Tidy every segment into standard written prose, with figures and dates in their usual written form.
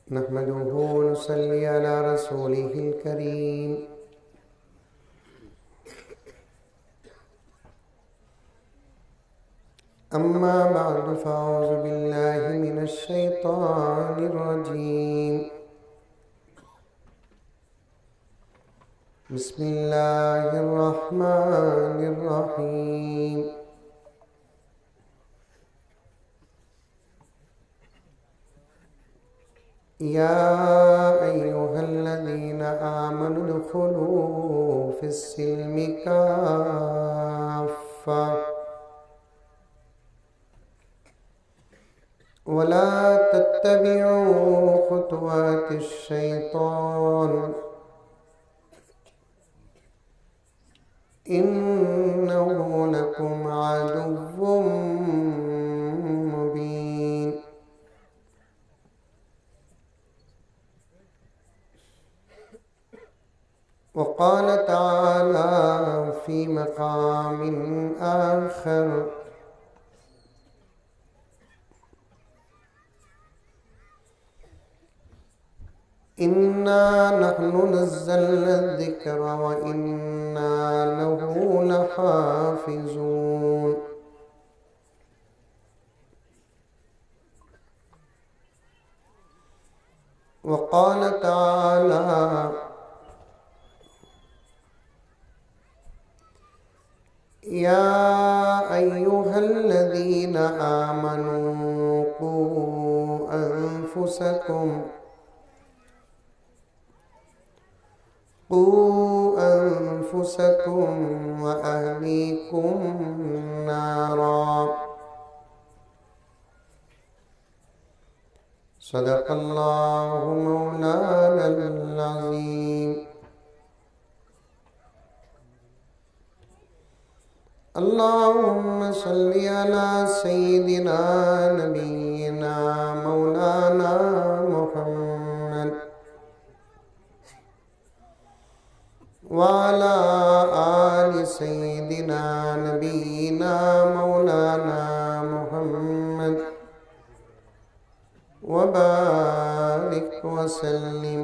नहमदुहु व नुसल्ली अला रसूलिहिल करीम। अम्मा बअद फ़अऊज़ु बिल्लाहि मिनश शैतानिर रजीम। बिस्मिल्लाहिर रहमानिर रहीम। या अय्युहल्लज़ीना आमनु उदखुलू फ़िस्सिल्मि काफ़्फ़ा वला तत्तबिउ खुतवातिश शैतान इन्नहु लकुम अदुव्वुम मुबीन। वक़ाल तआला फ़ी मक़ामिन आख़र इन्ना नहनु नज़्ज़लना ज़िक्र व इन्ना लहू लहाफ़िज़ून। वक़ाल तआला या अय्युहल्लज़ीना आमनू क़ू अन्फुसकुम व अहलीकुम नारा। सदक़ल्लाहु मौलानल अज़ीम। अल्लाहुम्मा सल्लि अला सय्यिदिना नबिय्यिना मौलाना मुहम्मद व अला आलि सय्यिदिना नबिय्यिना मौलाना मुहम्मद व बारिक व सल्लिम।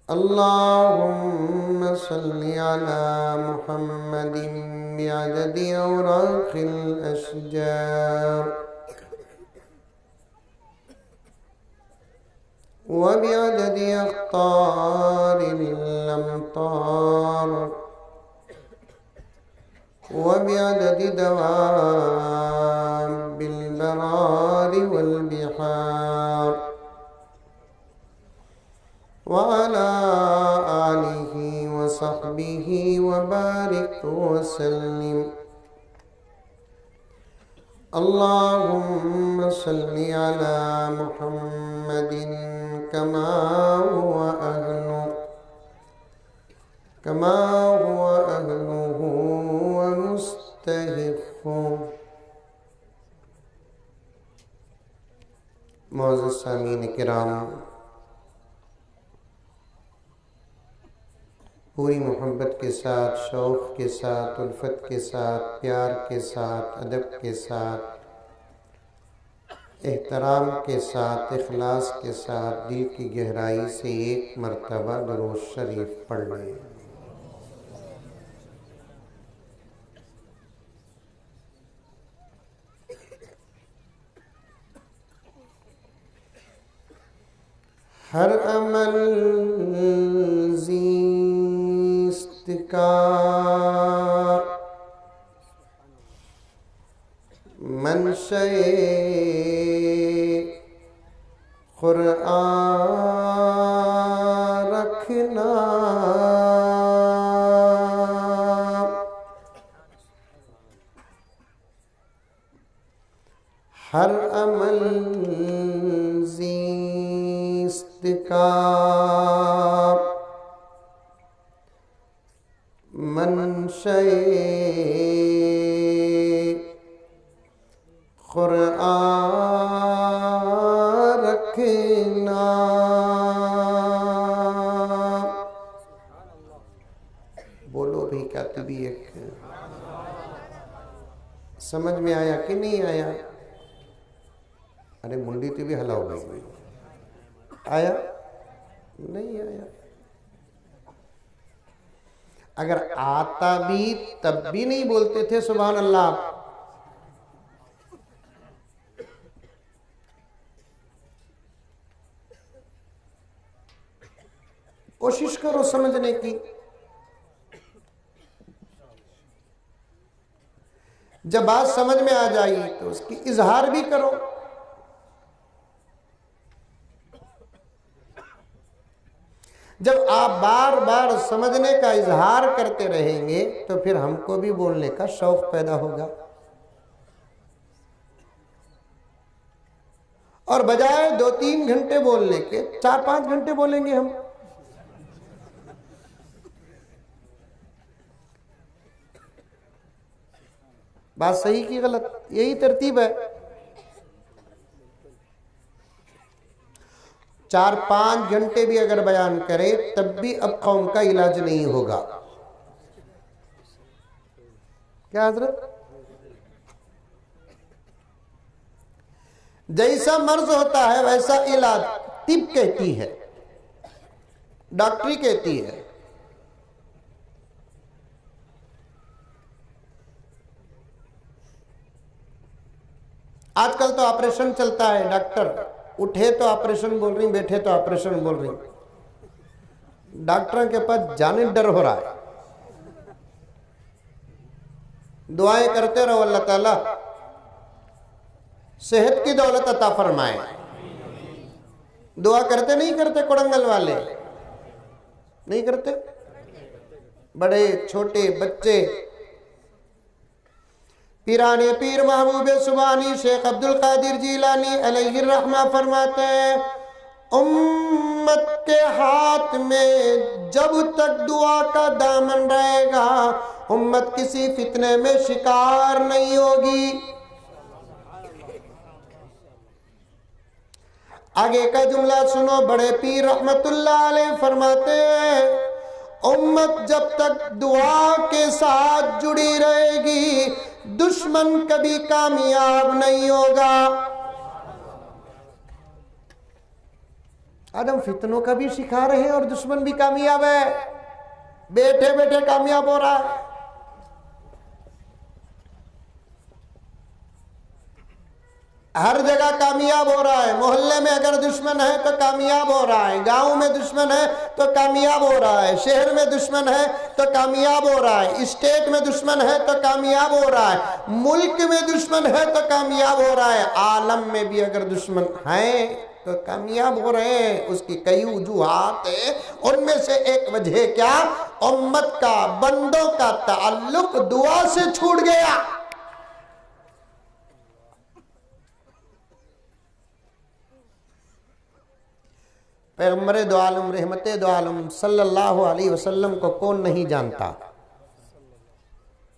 अल्लाहुम्मा सल्लि अला मुहम्मदिन बिअददि औराक़िल अशजार व बिअददि अक़तारिल अमतार व बिअददि दवाबिल बरारि वल बिहार व अला आलिहि व सहबिहि व बारिक व सल्लिम। अल्लाहुम्मा सल्लि अला मुहम्मदिन कमा हुवा अहलुहु व मुस्तहिक़्क़ुहु। मुअज़्ज़ज़ सामीन किराम, पूरी मोहब्बत के साथ, शौक़ के साथ, उल्फत के साथ, प्यार के साथ, अदब के साथ, एहतराम के साथ, इखलास के साथ, दिल की गहराई से एक मरतबा दुरूद शरीफ पढ़ लें। हर अमल ज़ीस्त का मंशए क़ुरआन रखना। हर अमल ज़ीस्त का मंशए क़ुरआन रखना। बोलो भी कातिबी एक। समझ में आया कि नहीं आया? अरे मुंडी तो भी हलाओ गई, आया नहीं आया। अगर आता भी तब भी नहीं बोलते थे सुभान अल्लाह। कोशिश करो समझने की। जब बात समझ में आ जाए तो उसकी इजहार भी करो। जब आप बार बार समझने का इजहार करते रहेंगे तो फिर हमको भी बोलने का शौक पैदा होगा, और बजाय 2-3 घंटे बोलने के 4-5 घंटे बोलेंगे हम। बात सही की गलत, यही तरतीब है। 4-5 घंटे भी अगर बयान करे तब भी अब कौम का इलाज नहीं होगा। क्या हजरत? जैसा मर्ज होता है वैसा इलाज तिब कहती है, डॉक्टरी कहती है। आजकल तो ऑपरेशन चलता है, डॉक्टर उठे तो ऑपरेशन बोल रही, बैठे तो ऑपरेशन बोल रही। डॉक्टरों के पास जाने डर हो रहा है। दुआएं करते रहो अल्लाह ताला सेहत की दौलत अता फरमाए। दुआ करते नहीं करते? कोड़ंगल वाले नहीं करते? बड़े छोटे बच्चे पीराने पीर महबूब सुबानी शेख अब्दुल कादिर जीलानी अलैहि रहमा फरमाते हैं, उम्मत के हाथ में जब तक दुआ का दामन रहेगा उम्मत किसी फितने में शिकार नहीं होगी। आगे का जुमला सुनो, बड़े पीर रहमतुल्लाह अलैह फरमाते हैं, उम्मत जब तक दुआ के साथ जुड़ी रहेगी दुश्मन कभी कामयाब नहीं होगा। आज हम फितनों का भी शिकार है और दुश्मन भी कामयाब है, बैठे बैठे कामयाब हो रहा है। हर जगह कामयाब हो रहा है। मोहल्ले में अगर दुश्मन है तो कामयाब हो रहा है, गांव में दुश्मन है तो कामयाब हो रहा है, शहर में दुश्मन है तो कामयाब हो रहा है, स्टेट में दुश्मन है तो कामयाब हो रहा है, मुल्क में दुश्मन है तो कामयाब हो रहा है, आलम में भी अगर दुश्मन है तो कामयाब हो रहे हैं। उसकी कई वजूहात है, उनमें से एक वजह क्या? उम्मत का, बंदों का ताल्लुक दुआ से छूट गया। पैगम्बर दो आलम रहमत दो आलम सल्लल्लाहु अलैहि वसल्लम को कौन नहीं जानता?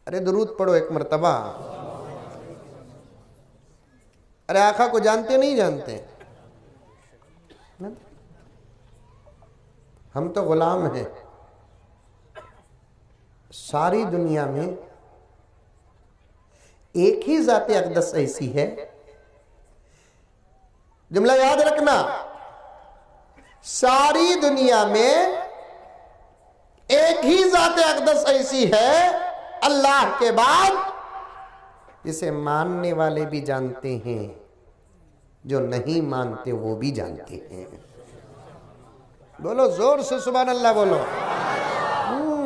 अरे दुरूद पढ़ो एक मर्तबा। अरे आका को जानते नहीं जानते? हम तो गुलाम हैं। सारी दुनिया में एक ही जाते अक़दस ऐसी है, जुमला याद रखना, सारी दुनिया में एक ही जाते अक़दस ऐसी है अल्लाह के बाद जिसे मानने वाले भी जानते हैं, जो नहीं मानते वो भी जानते हैं। बोलो जोर से सुभान अल्लाह बोलो।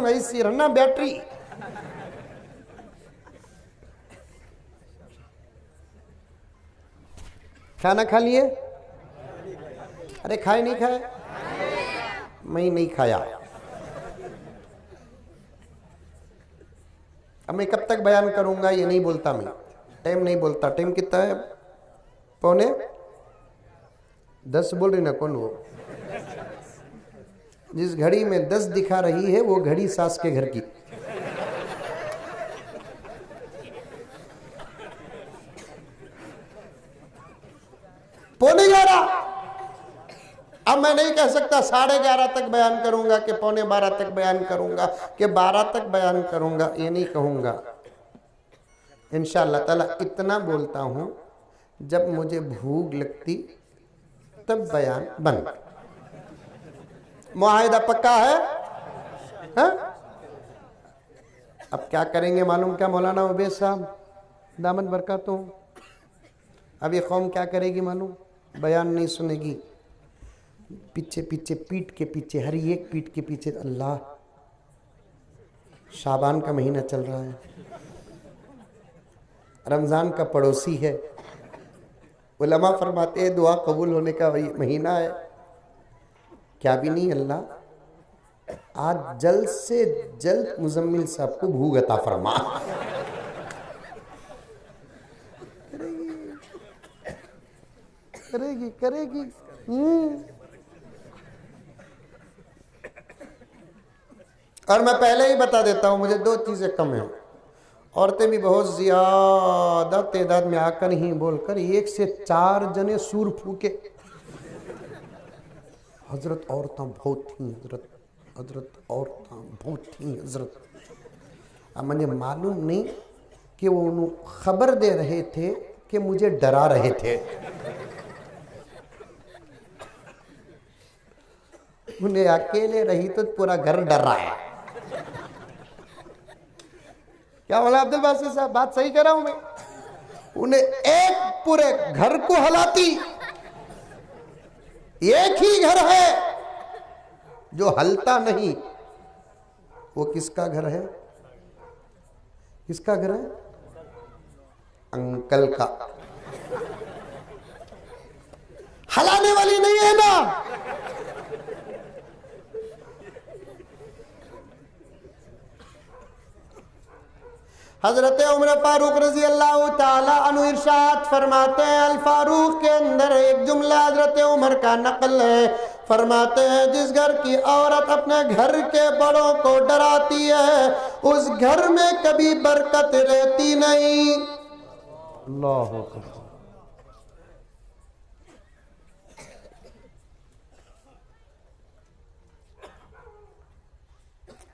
ऐसी रहना बैटरी। खाना खा लिए? अरे खाए नहीं खाए? मैं नहीं खाया। अब मैं कब तक बयान करूंगा ये नहीं बोलता, मैं टाइम नहीं बोलता। टाइम कितना है? 9:45 बोल रही ना कौन वो? जिस घड़ी में 10 दिखा रही है वो घड़ी सास के घर की। पौने 11। अब मैं नहीं कह सकता 11:30 तक बयान करूंगा कि 11:45 तक बयान करूंगा कि 12 तक बयान करूंगा, ये नहीं कहूंगा। इंशाअल्लाह ताला इतना बोलता हूं जब मुझे भूख लगती तब बयान बंद। मुआहिदा पक्का है? हा? अब क्या करेंगे मालूम क्या मौलाना उबैद साहब दामद बरकातों, अब ये कौम क्या करेगी मालूम? बयान नहीं सुनेगी, पीछे पीछे पीठ के पीछे, हर एक पीठ के पीछे अल्लाह। शाबान का महीना चल रहा है, रमज़ान का पड़ोसी है, उलमा फरमाते हैं दुआ कबूल होने का वही महीना है। क्या भी नहीं अल्लाह, आज जल्द से जल्द मुजम्मिल साहब को भूख अता फरमा। करेगी करेगी। और मैं पहले ही बता देता हूं, मुझे दो चीजें कम है। औरतें भी बहुत ज्यादा तादाद में आकर ही बोलकर 1 से 4 जने सूर फूके, हजरत औरतां बहुत थी, हजरत औरतां बहुत थी हजरत। अब मुझे मालूम नहीं कि वो उन्हें खबर दे रहे थे कि मुझे डरा रहे थे। उन्हें अकेले रही तो पूरा घर डर रहा है। क्या बोला अब्दुल बासित साहब, बात सही कह रहा हूं मैं? उन्हें एक पूरे घर को हलाती। एक ही घर है जो हलता नहीं, वो किसका घर है? किसका घर है? अंकल का। हलाने वाली नहीं है ना। हजरत उमर फारूक रजी अल्लाह ताला अन्हु इरशाद फरमाते हैं, अल फारूक के अंदर एक जुमला हजरत उमर का नकल है। फरमाते हैं जिस घर की औरत अपने घर के बड़ों को डराती है उस घर में कभी बरकत रहती नहीं। अल्लाह अकबर।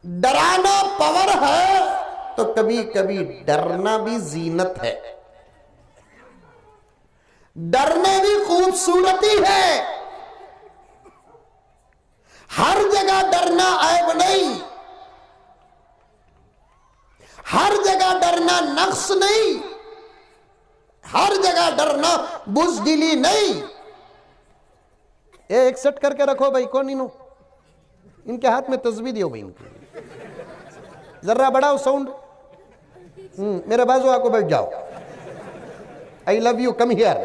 डराना पावर है तो कभी कभी डरना भी जीनत है, डरना भी खूबसूरती है। हर जगह डरना ऐब नहीं, हर जगह डरना नक्स नहीं, हर जगह डरना बुज़दिली नहीं। एक सेट करके रखो भाई, कौन इनो इनके हाथ में तस्बीह दियो भाई, इनके जरा बढ़ाओ साउंड। मेरे बाजू आको बैठ जाओ। I love you, come here.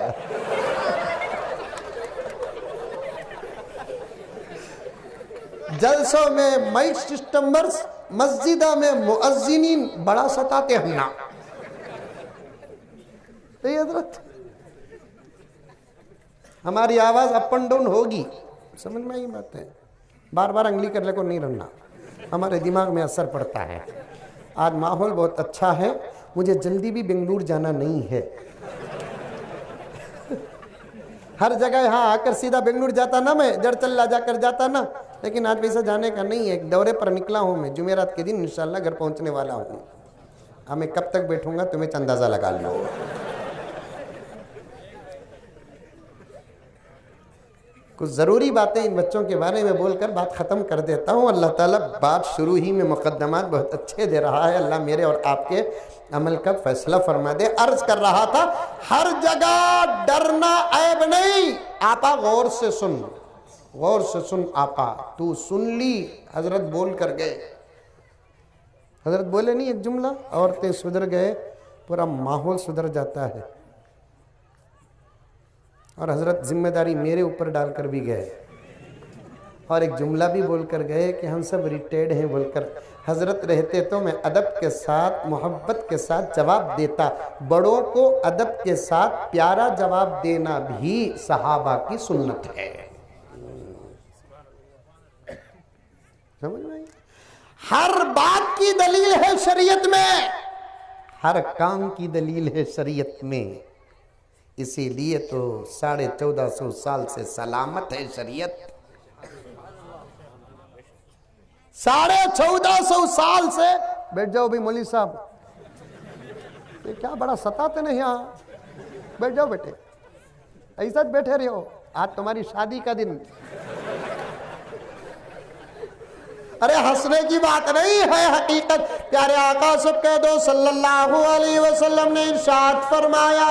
जलसों में माइक सिस्टमर्स, मस्जिदा में मुअज्जिनीन बड़ा सताते हम ना। हजरत हमारी आवाज अप एंड डाउन होगी, समझ में आई बात है। बार बार अंगली करने को नहीं रहना, हमारे दिमाग में असर पड़ता है। आज माहौल बहुत अच्छा है, मुझे जल्दी भी बेंगलुरु जाना नहीं है। हर जगह यहाँ आकर सीधा बेंगलुरु जाता ना, मैं जड़चल्ला जाकर जाता ना, लेकिन आज वैसा जाने का नहीं है। एक दौरे पर निकला हूँ मैं, जुमेरात के दिन इंशाल्लाह घर पहुँचने वाला हूँ। अब मैं कब तक बैठूंगा तुम्हें अंदाजा लगा लो। कुछ ज़रूरी बातें इन बच्चों के बारे में बोलकर बात ख़त्म कर देता हूँ। अल्लाह ताला बात शुरू ही में मुक़द्दमात बहुत अच्छे दे रहा है। अल्लाह मेरे और आपके अमल का फैसला फरमा दे। अर्ज कर रहा था, हर जगह डरना ऐब नहीं। आपा गौर से सुन, गौर से सुन आपा, तू सुन ली। हजरत बोल कर गए, हजरत बोले नहीं एक जुमला, औरतें सुधर गए पूरा माहौल सुधर जाता है। और हजरत जिम्मेदारी मेरे ऊपर डालकर भी गए और एक जुमला भी बोलकर गए कि हम सब रिटायर्ड हैं बोलकर। हजरत रहते तो मैं अदब के साथ मोहब्बत के साथ जवाब देता। बड़ों को अदब के साथ प्यारा जवाब देना भी सहाबा की सुन्नत है। समझ में? हर बात की दलील है शरीयत में, हर काम की दलील है शरीयत में। इसीलिए तो 1450 साल से सलामत है शरीयत। 1450 साल से। बैठ जाओ भाई मौलवी साहब, क्या बड़ा सताते नहीं यहाँ, बैठ जाओ बेटे। ऐसा बैठे रहे हो, आज तुम्हारी शादी का दिन। अरे हंसने की बात नहीं है, हकीकत। प्यारे आका सब कह दो सल्लल्लाहु अलैहि वसल्लम ने इरशाद फरमाया,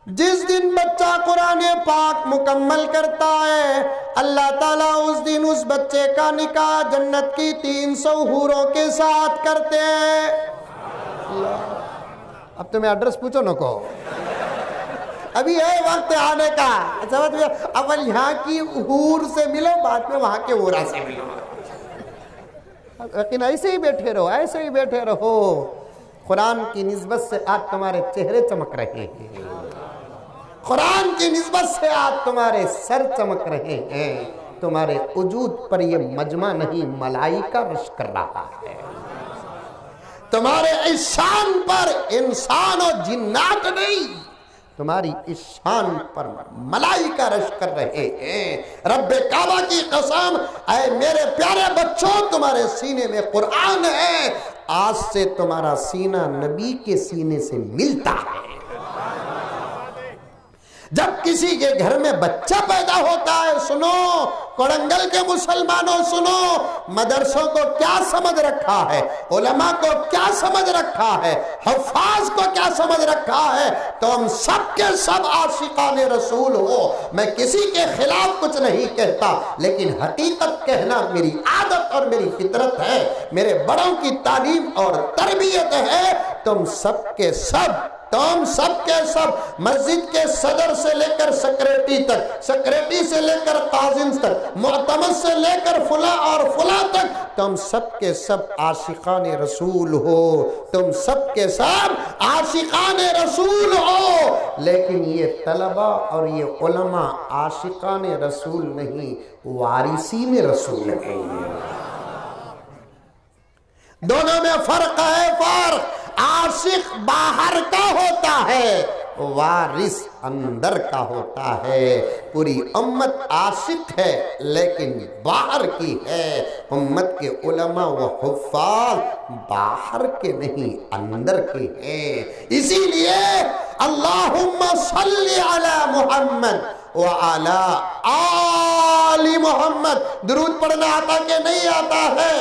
जिस दिन बच्चा कुरान पाक मुकम्मल करता है, अल्लाह ताला उस दिन उस बच्चे का निकाह जन्नत की 300 हूरों के साथ करते हैं। अब तुम्हें एड्रेस पूछो न को, अभी है वक्त आने का। समझ में, अव्वल यहाँ की हूर से मिलो, बाद में वहां के हूरा से मिलो। लेकिन ऐसे ही बैठे रहो, ऐसे ही बैठे रहो। कुरान की निस्बत से आज तुम्हारे चेहरे चमक रहे हैं, कुरान की निस्बत से आज तुम्हारे सर चमक रहे हैं। तुम्हारे वजूद पर ये मजमा नहीं, मलाइका रश कर रहा है। तुम्हारे इस शान पर इंसान और जिन्नात नहीं, तुम्हारी इस शान पर मलाइका रश कर रहे हैं। रब्बे काबा की कसम, ऐ मेरे प्यारे बच्चों, तुम्हारे सीने में कुरान है। आज से तुम्हारा सीना नबी के सीने से मिलता है। जब किसी के घर में बच्चा पैदा होता है, सुनो कोड़ंगल के मुसलमानों, सुनो, मदरसों को क्या समझ रखा है, उलमा को क्या समझ रखा है, हफ्फाज को क्या समझ रखा है। तो हम सब के सब आशिकाने रसूल हो। मैं किसी के खिलाफ कुछ नहीं कहता, लेकिन हकीकत कहना मेरी आदत और मेरी फितरत है, मेरे बड़ों की तालीम और तरबियत है। तुम सब के सब, तुम सब के सब, मस्जिद के सदर से लेकर सेक्रेटरी तक, सेक्रेटरी से लेकर काजिम तक, मुअतमद से लेकर फुला और फुला तक, तुम सब के सब आशिकाने रसूल हो। तुम सब के सब आशिकाने रसूल हो। लेकिन ये तलबा और ये उलमा आशिकाने रसूल नहीं, वारिसीने रसूल है। दोनों में फर्क है, फर्क। आशिक बाहर का होता है, वारिस अंदर का होता है। पूरी उम्मत आशिक है, लेकिन बाहर की है। उम्मत के उलमा व हुफ्फाज बाहर के नहीं, अंदर के हैं। इसीलिए अल्लाहुम्मा सल्ली अला मुहम्मद व अला आली मुहम्मद। दुरूद पढ़ना आता के नहीं आता है?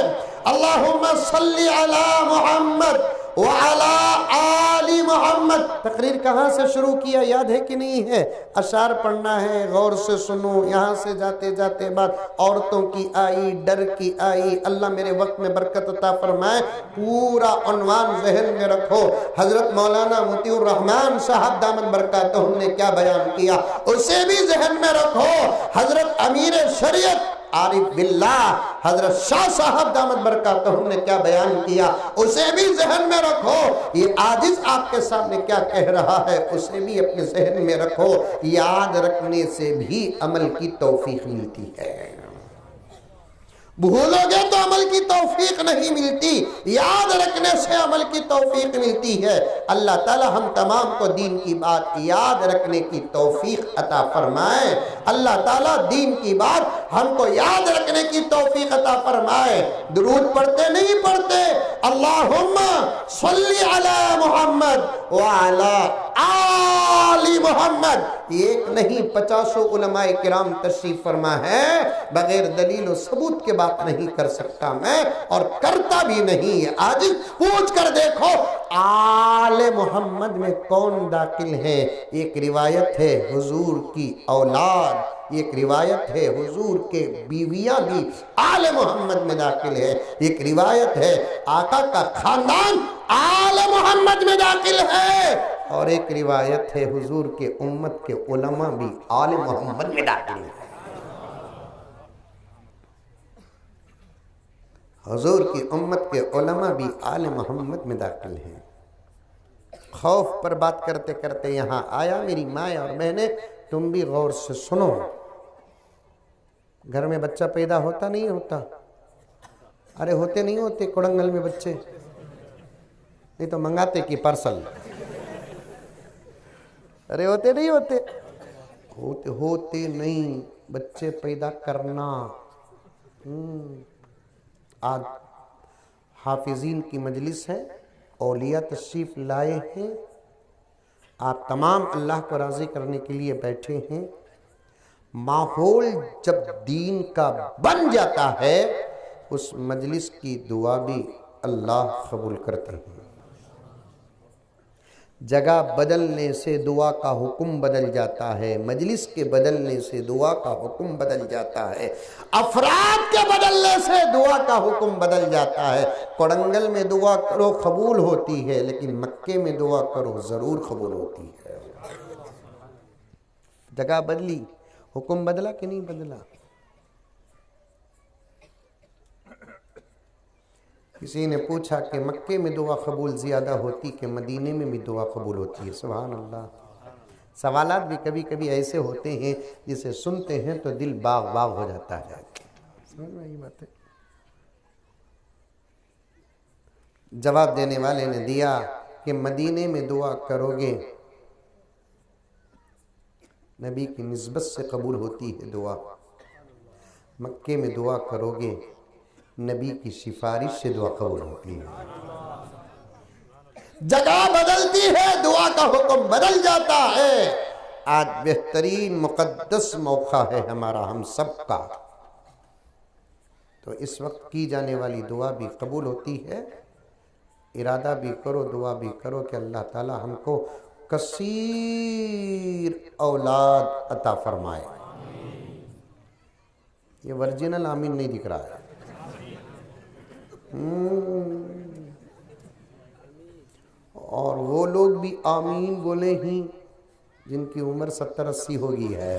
अल्लाहुम्मा सल्ली अला मुहम्मद व अला आली मोहम्मद। तकरीर कहाँ से शुरू किया याद है कि नहीं है? अशार पढ़ना है, गौर से सुनो। यहाँ से जाते जाते बात औरतों की आई, डर की आई। अल्लाह मेरे वक्त में बरकत अता फरमाए। पूरा उन्वान जहन में रखो। हजरत मौलाना मोतीउर रहमान साहब दामन बरकातहू ने क्या बयान किया, उसे भी जहन में रखो। हजरत अमीर शरीयत आरिफ बिल्लाह हजरत शाह साहब दामत बरकातहू ने क्या बयान किया, उसे भी जहन में रखो। ये आजिज आपके सामने क्या कह रहा है, उसे भी अपने जहन में रखो। याद रखने से भी अमल की तौफीक मिलती है। भूलोगे तो अमल की तौफीक नहीं मिलती, याद रखने से अमल की तौफीक मिलती है। अल्लाह ताला हम तमाम को दीन की बात याद रखने की तौफीक अता फरमाए। अल्लाह ताला दीन की बात हमको याद रखने की तौफीक अता फरमाए। दुरूद पढ़ते नहीं पढ़ते, अल्लाहुम्मा सल्ली अला मुहम्मद व अला आली मोहम्मद। एक नहीं 50 उलमाए किराम तशरीफ फरमा है। बगैर दलील और सबूत के बात नहीं कर सकता मैं, और करता भी नहीं। आज पूछ कर देखो आले मोहम्मद में कौन दाखिल है। एक रिवायत है हुजूर की औलाद, एक रिवायत है हुजूर के बीवियां भी आले मोहम्मद में दाखिल है। एक रिवायत है आका का खानदान आले मोहम्मद में दाखिल है, और एक रिवायत है हुजूर के उम्मत के उलमा भी आले मोहम्मद में दाखिल है। हुजूर की उम्मत के उलमा भी आले मोहम्मद में दाखिल हैं। खौफ पर बात करते करते यहाँ आया। मेरी माए और बहने, तुम भी गौर से सुनो। घर में बच्चा पैदा होता नहीं होता? अरे होते नहीं होते कोड़ंगल में बच्चे? नहीं तो मंगाते कि पार्सल। अरे होते नहीं होते? होते नहीं। बच्चे पैदा करना। आज हाफिजीन की मजलिस है, औलिया तशरीफ लाए हैं। आप तमाम अल्लाह को राज़ी करने के लिए बैठे हैं। माहौल जब दीन का बन जाता है उस मजलिस की दुआ भी अल्लाह कबूल करते हैं। जगह बदलने से दुआ का हुक्म बदल जाता है, मजलिस के बदलने से दुआ का हुक्म बदल जाता है, अफराद के बदलने से दुआ का हुक्म बदल जाता है। कोड़ंगल में दुआ करो कबूल होती है, लेकिन मक्के में दुआ करो ज़रूर कबूल होती है। जगह बदली, हुक्म बदला कि नहीं बदला? किसी ने पूछा कि मक्के में दुआ कबूल ज़्यादा होती कि मदीने में भी दुआ कबूल होती है? सुभान अल्लाह। सवालात भी कभी कभी ऐसे होते हैं जिसे सुनते हैं तो दिल बाग बाग हो जाता है। समझ में आई बात है? जवाब देने वाले ने दिया कि मदीने में दुआ करोगे नबी की निस्बत से कबूल होती है दुआ, मक्के में दुआ करोगे नबी की सिफारिश से दुआ कबूल होती है। जगह बदलती है, दुआ का हुक्म बदल जाता है। आज बेहतरीन मुकद्दस मौका है हमारा हम सब का, तो इस वक्त की जाने वाली दुआ भी कबूल होती है। इरादा भी करो, दुआ भी करो कि अल्लाह ताला हमको कसीर औलाद अता फरमाए। ये वर्जिनल आमीन नहीं दिख रहा है। और वो लोग भी आमीन बोले ही जिनकी उम्र 70-80 हो गई है।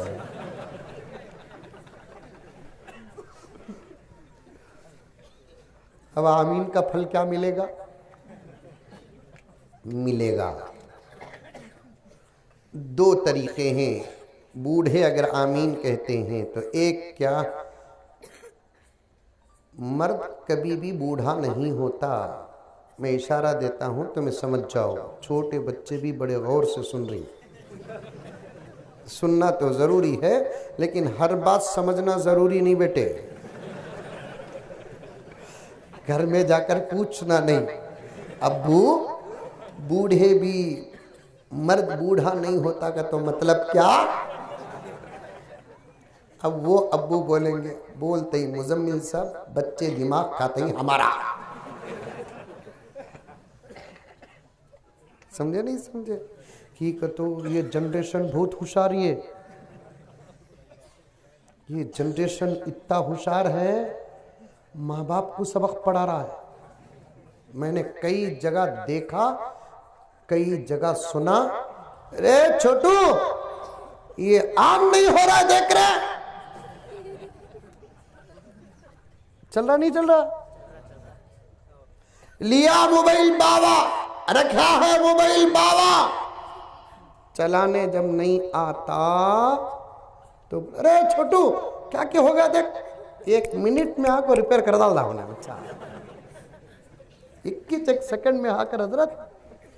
अब आमीन का फल क्या मिलेगा? मिलेगा। दो तरीके हैं। बूढ़े अगर आमीन कहते हैं तो एक क्या, मर्द कभी भी बूढ़ा नहीं होता। मैं इशारा देता हूं तुम्हें समझ जाओ। छोटे बच्चे भी बड़े गौर से सुन रही। सुनना तो जरूरी है लेकिन हर बात समझना जरूरी नहीं बेटे। घर में जाकर पूछना नहीं, अब्बू बूढ़े भी मर्द बूढ़ा नहीं होता का तो मतलब क्या? अब वो अब्बू बोलेंगे, बोलते ही मुजम्मिल साहब बच्चे दिमाग खाते ही हमारा। समझे नहीं समझे? कि तो ये जनरेशन बहुत होशियार है। ये जनरेशन इतना होशियार है, माँ बाप को सबक पढ़ा रहा है। मैंने कई जगह देखा, कई जगह सुना। अरे छोटू ये आम नहीं हो रहा, देख रहे चल रहा नहीं चल रहा? लिया मोबाइल बाबा, रखा है मोबाइल बाबा, चलाने जब नहीं आता तो अरे छोटू क्या क्या हो गया देख, 1 मिनट में आकर रिपेयर कर डालना होना बच्चा। 21 सेकंड में आकर हजरत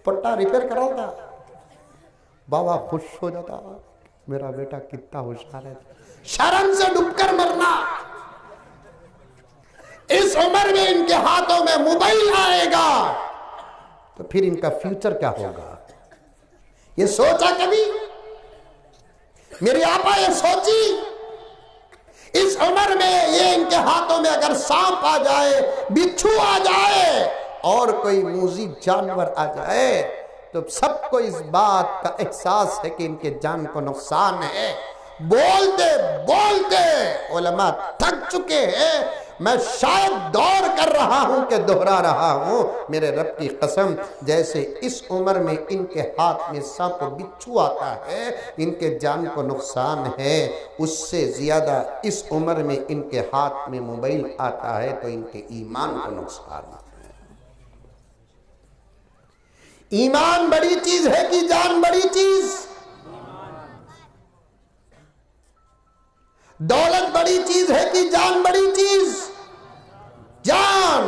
पट्टा रिपेयर करा था। बाबा खुश हो जाता, मेरा बेटा कितना होशियार है। शर्म से डूबकर मरना। इस उम्र में इनके हाथों में मोबाइल आएगा तो फिर इनका फ्यूचर क्या होगा? ये सोचा कभी? मेरी आपा ये सोची? इस उम्र में ये इनके हाथों में अगर सांप आ जाए, बिच्छू आ जाए और कोई मूजी जानवर आ जाए तो सबको इस बात का एहसास है कि इनके जान को नुकसान है। बोलते बोलते उलमा थक चुके हैं। मैं शायद दौर कर रहा हूं कि दोहरा रहा हूं, मेरे रब की कसम, जैसे इस उम्र में इनके हाथ में सांप बिच्छू आता है, इनके जान को नुकसान है, उससे ज्यादा इस उम्र में इनके हाथ में मोबाइल आता है तो इनके ईमान को नुकसान है। ईमान बड़ी चीज है कि जान बड़ी चीज? दौलत बड़ी चीज है कि जान बड़ी चीज? जान।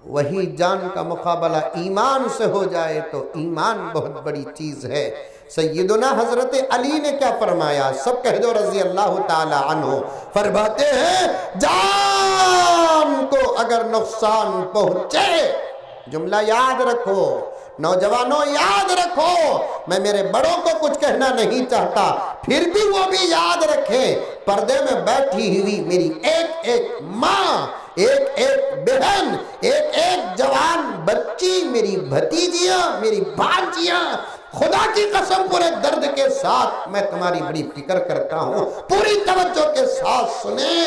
वही जान का मुकाबला ईमान से हो जाए तो ईमान बहुत बड़ी चीज है। सैयदना हजरत अली ने क्या फरमाया? सब कह दो रजी अल्लाह ताला अन्हु। फरमाते हैं जान को अगर नुकसान पहुंचे, जुमला याद रखो, नौजवानों याद रखो, मैं मेरे बड़ों को कुछ कहना नहीं चाहता, फिर भी वो भी याद रखें, पर्दे में बैठी हुई मेरी एक एक माँ, एक एक बहन, एक एक जवान बच्ची, मेरी भतीजियां, मेरी भांजियां, खुदा की कसम पूरे दर्द के साथ मैं तुम्हारी बड़ी फिक्र करता हूं। पूरी तवज्जो के साथ सुने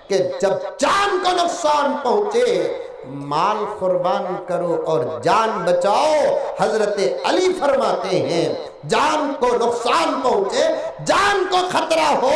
कि जब जान को नुकसान पहुंचे माल कुर्बान करो और जान बचाओ। हजरत अली फरमाते हैं जान को नुकसान पहुंचे, जान को खतरा हो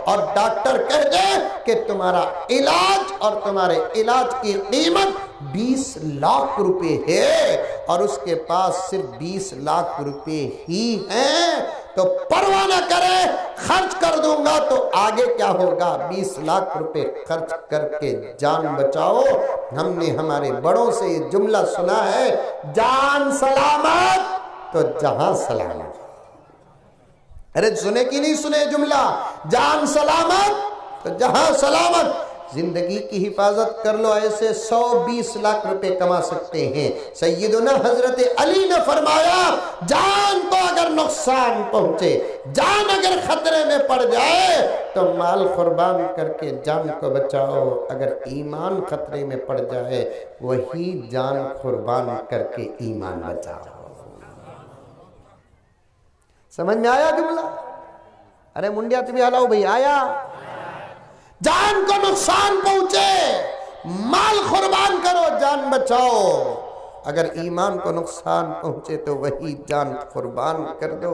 और डॉक्टर कह दे कि तुम्हारा इलाज और तुम्हारे इलाज की कीमत 20 लाख रुपए है और उसके पास सिर्फ 20 लाख रुपए ही हैं, तो परवाह न करे, खर्च कर दूंगा तो आगे क्या होगा। 20 लाख रुपए खर्च करके जान बचाओ। हमने हमारे बड़ों से ये जुमला सुना है, जान सलामत तो जहां सलामत। अरे सुने कि नहीं सुने जुमला, जान सलामत तो जहां सलामत। जिंदगी की हिफाजत कर लो, ऐसे 120 लाख रुपए कमा सकते हैं। सैयदुना हजरत अली ने फरमाया जान को अगर नुकसान पहुंचे, जान अगर खतरे में पड़ जाए तो माल कुर्बान करके जान को बचाओ, अगर ईमान खतरे में पड़ जाए वही जान कुर्बान करके ईमान बचाओ। समझ में आया जुमला? अरे मुंडिया तुम्हें हलाओ भाई, आया? जान को नुकसान पहुंचे माल कुर्बान करो, जान बचाओ। अगर ईमान को नुकसान पहुंचे तो वही जान कुर्बान कर दो,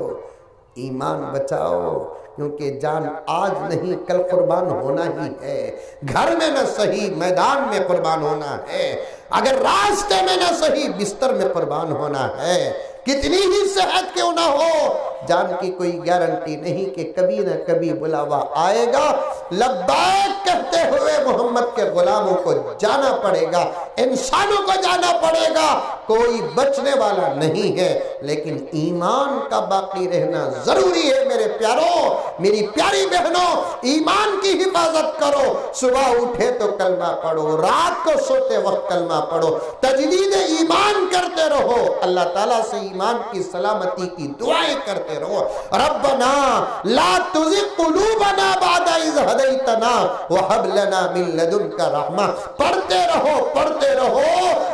ईमान बचाओ। क्योंकि जान आज नहीं कल कुर्बान होना ही है। घर में न सही मैदान में कुर्बान होना है, अगर रास्ते में न सही बिस्तर में कुर्बान होना है। कितनी ही सेहत क्यों ना हो, जान की कोई गारंटी नहीं कि कभी न कभी बुलावा आएगा। लब्बैक कहते हुए मोहम्मद के गुलामों को जाना पड़ेगा, इंसानों को जाना पड़ेगा, कोई बचने वाला नहीं है। लेकिन ईमान का बाकी रहना जरूरी है। मेरे प्यारों, मेरी प्यारी बहनों, ईमान की हिफाजत करो। सुबह उठे तो कलमा पढ़ो, रात को सोते वक्त कलमा पढ़ो, तजदीद ईमान करते रहो, अल्लाह ताला से ईमान की सलामती की दुआएं करते रहो। रब्बना ला तुज़िग़ क़ुलूबना बअदा इज़ हदैतना व हब लना मिन लदुनका रहमा। पढ़ते रहो, पढ़ते रहो।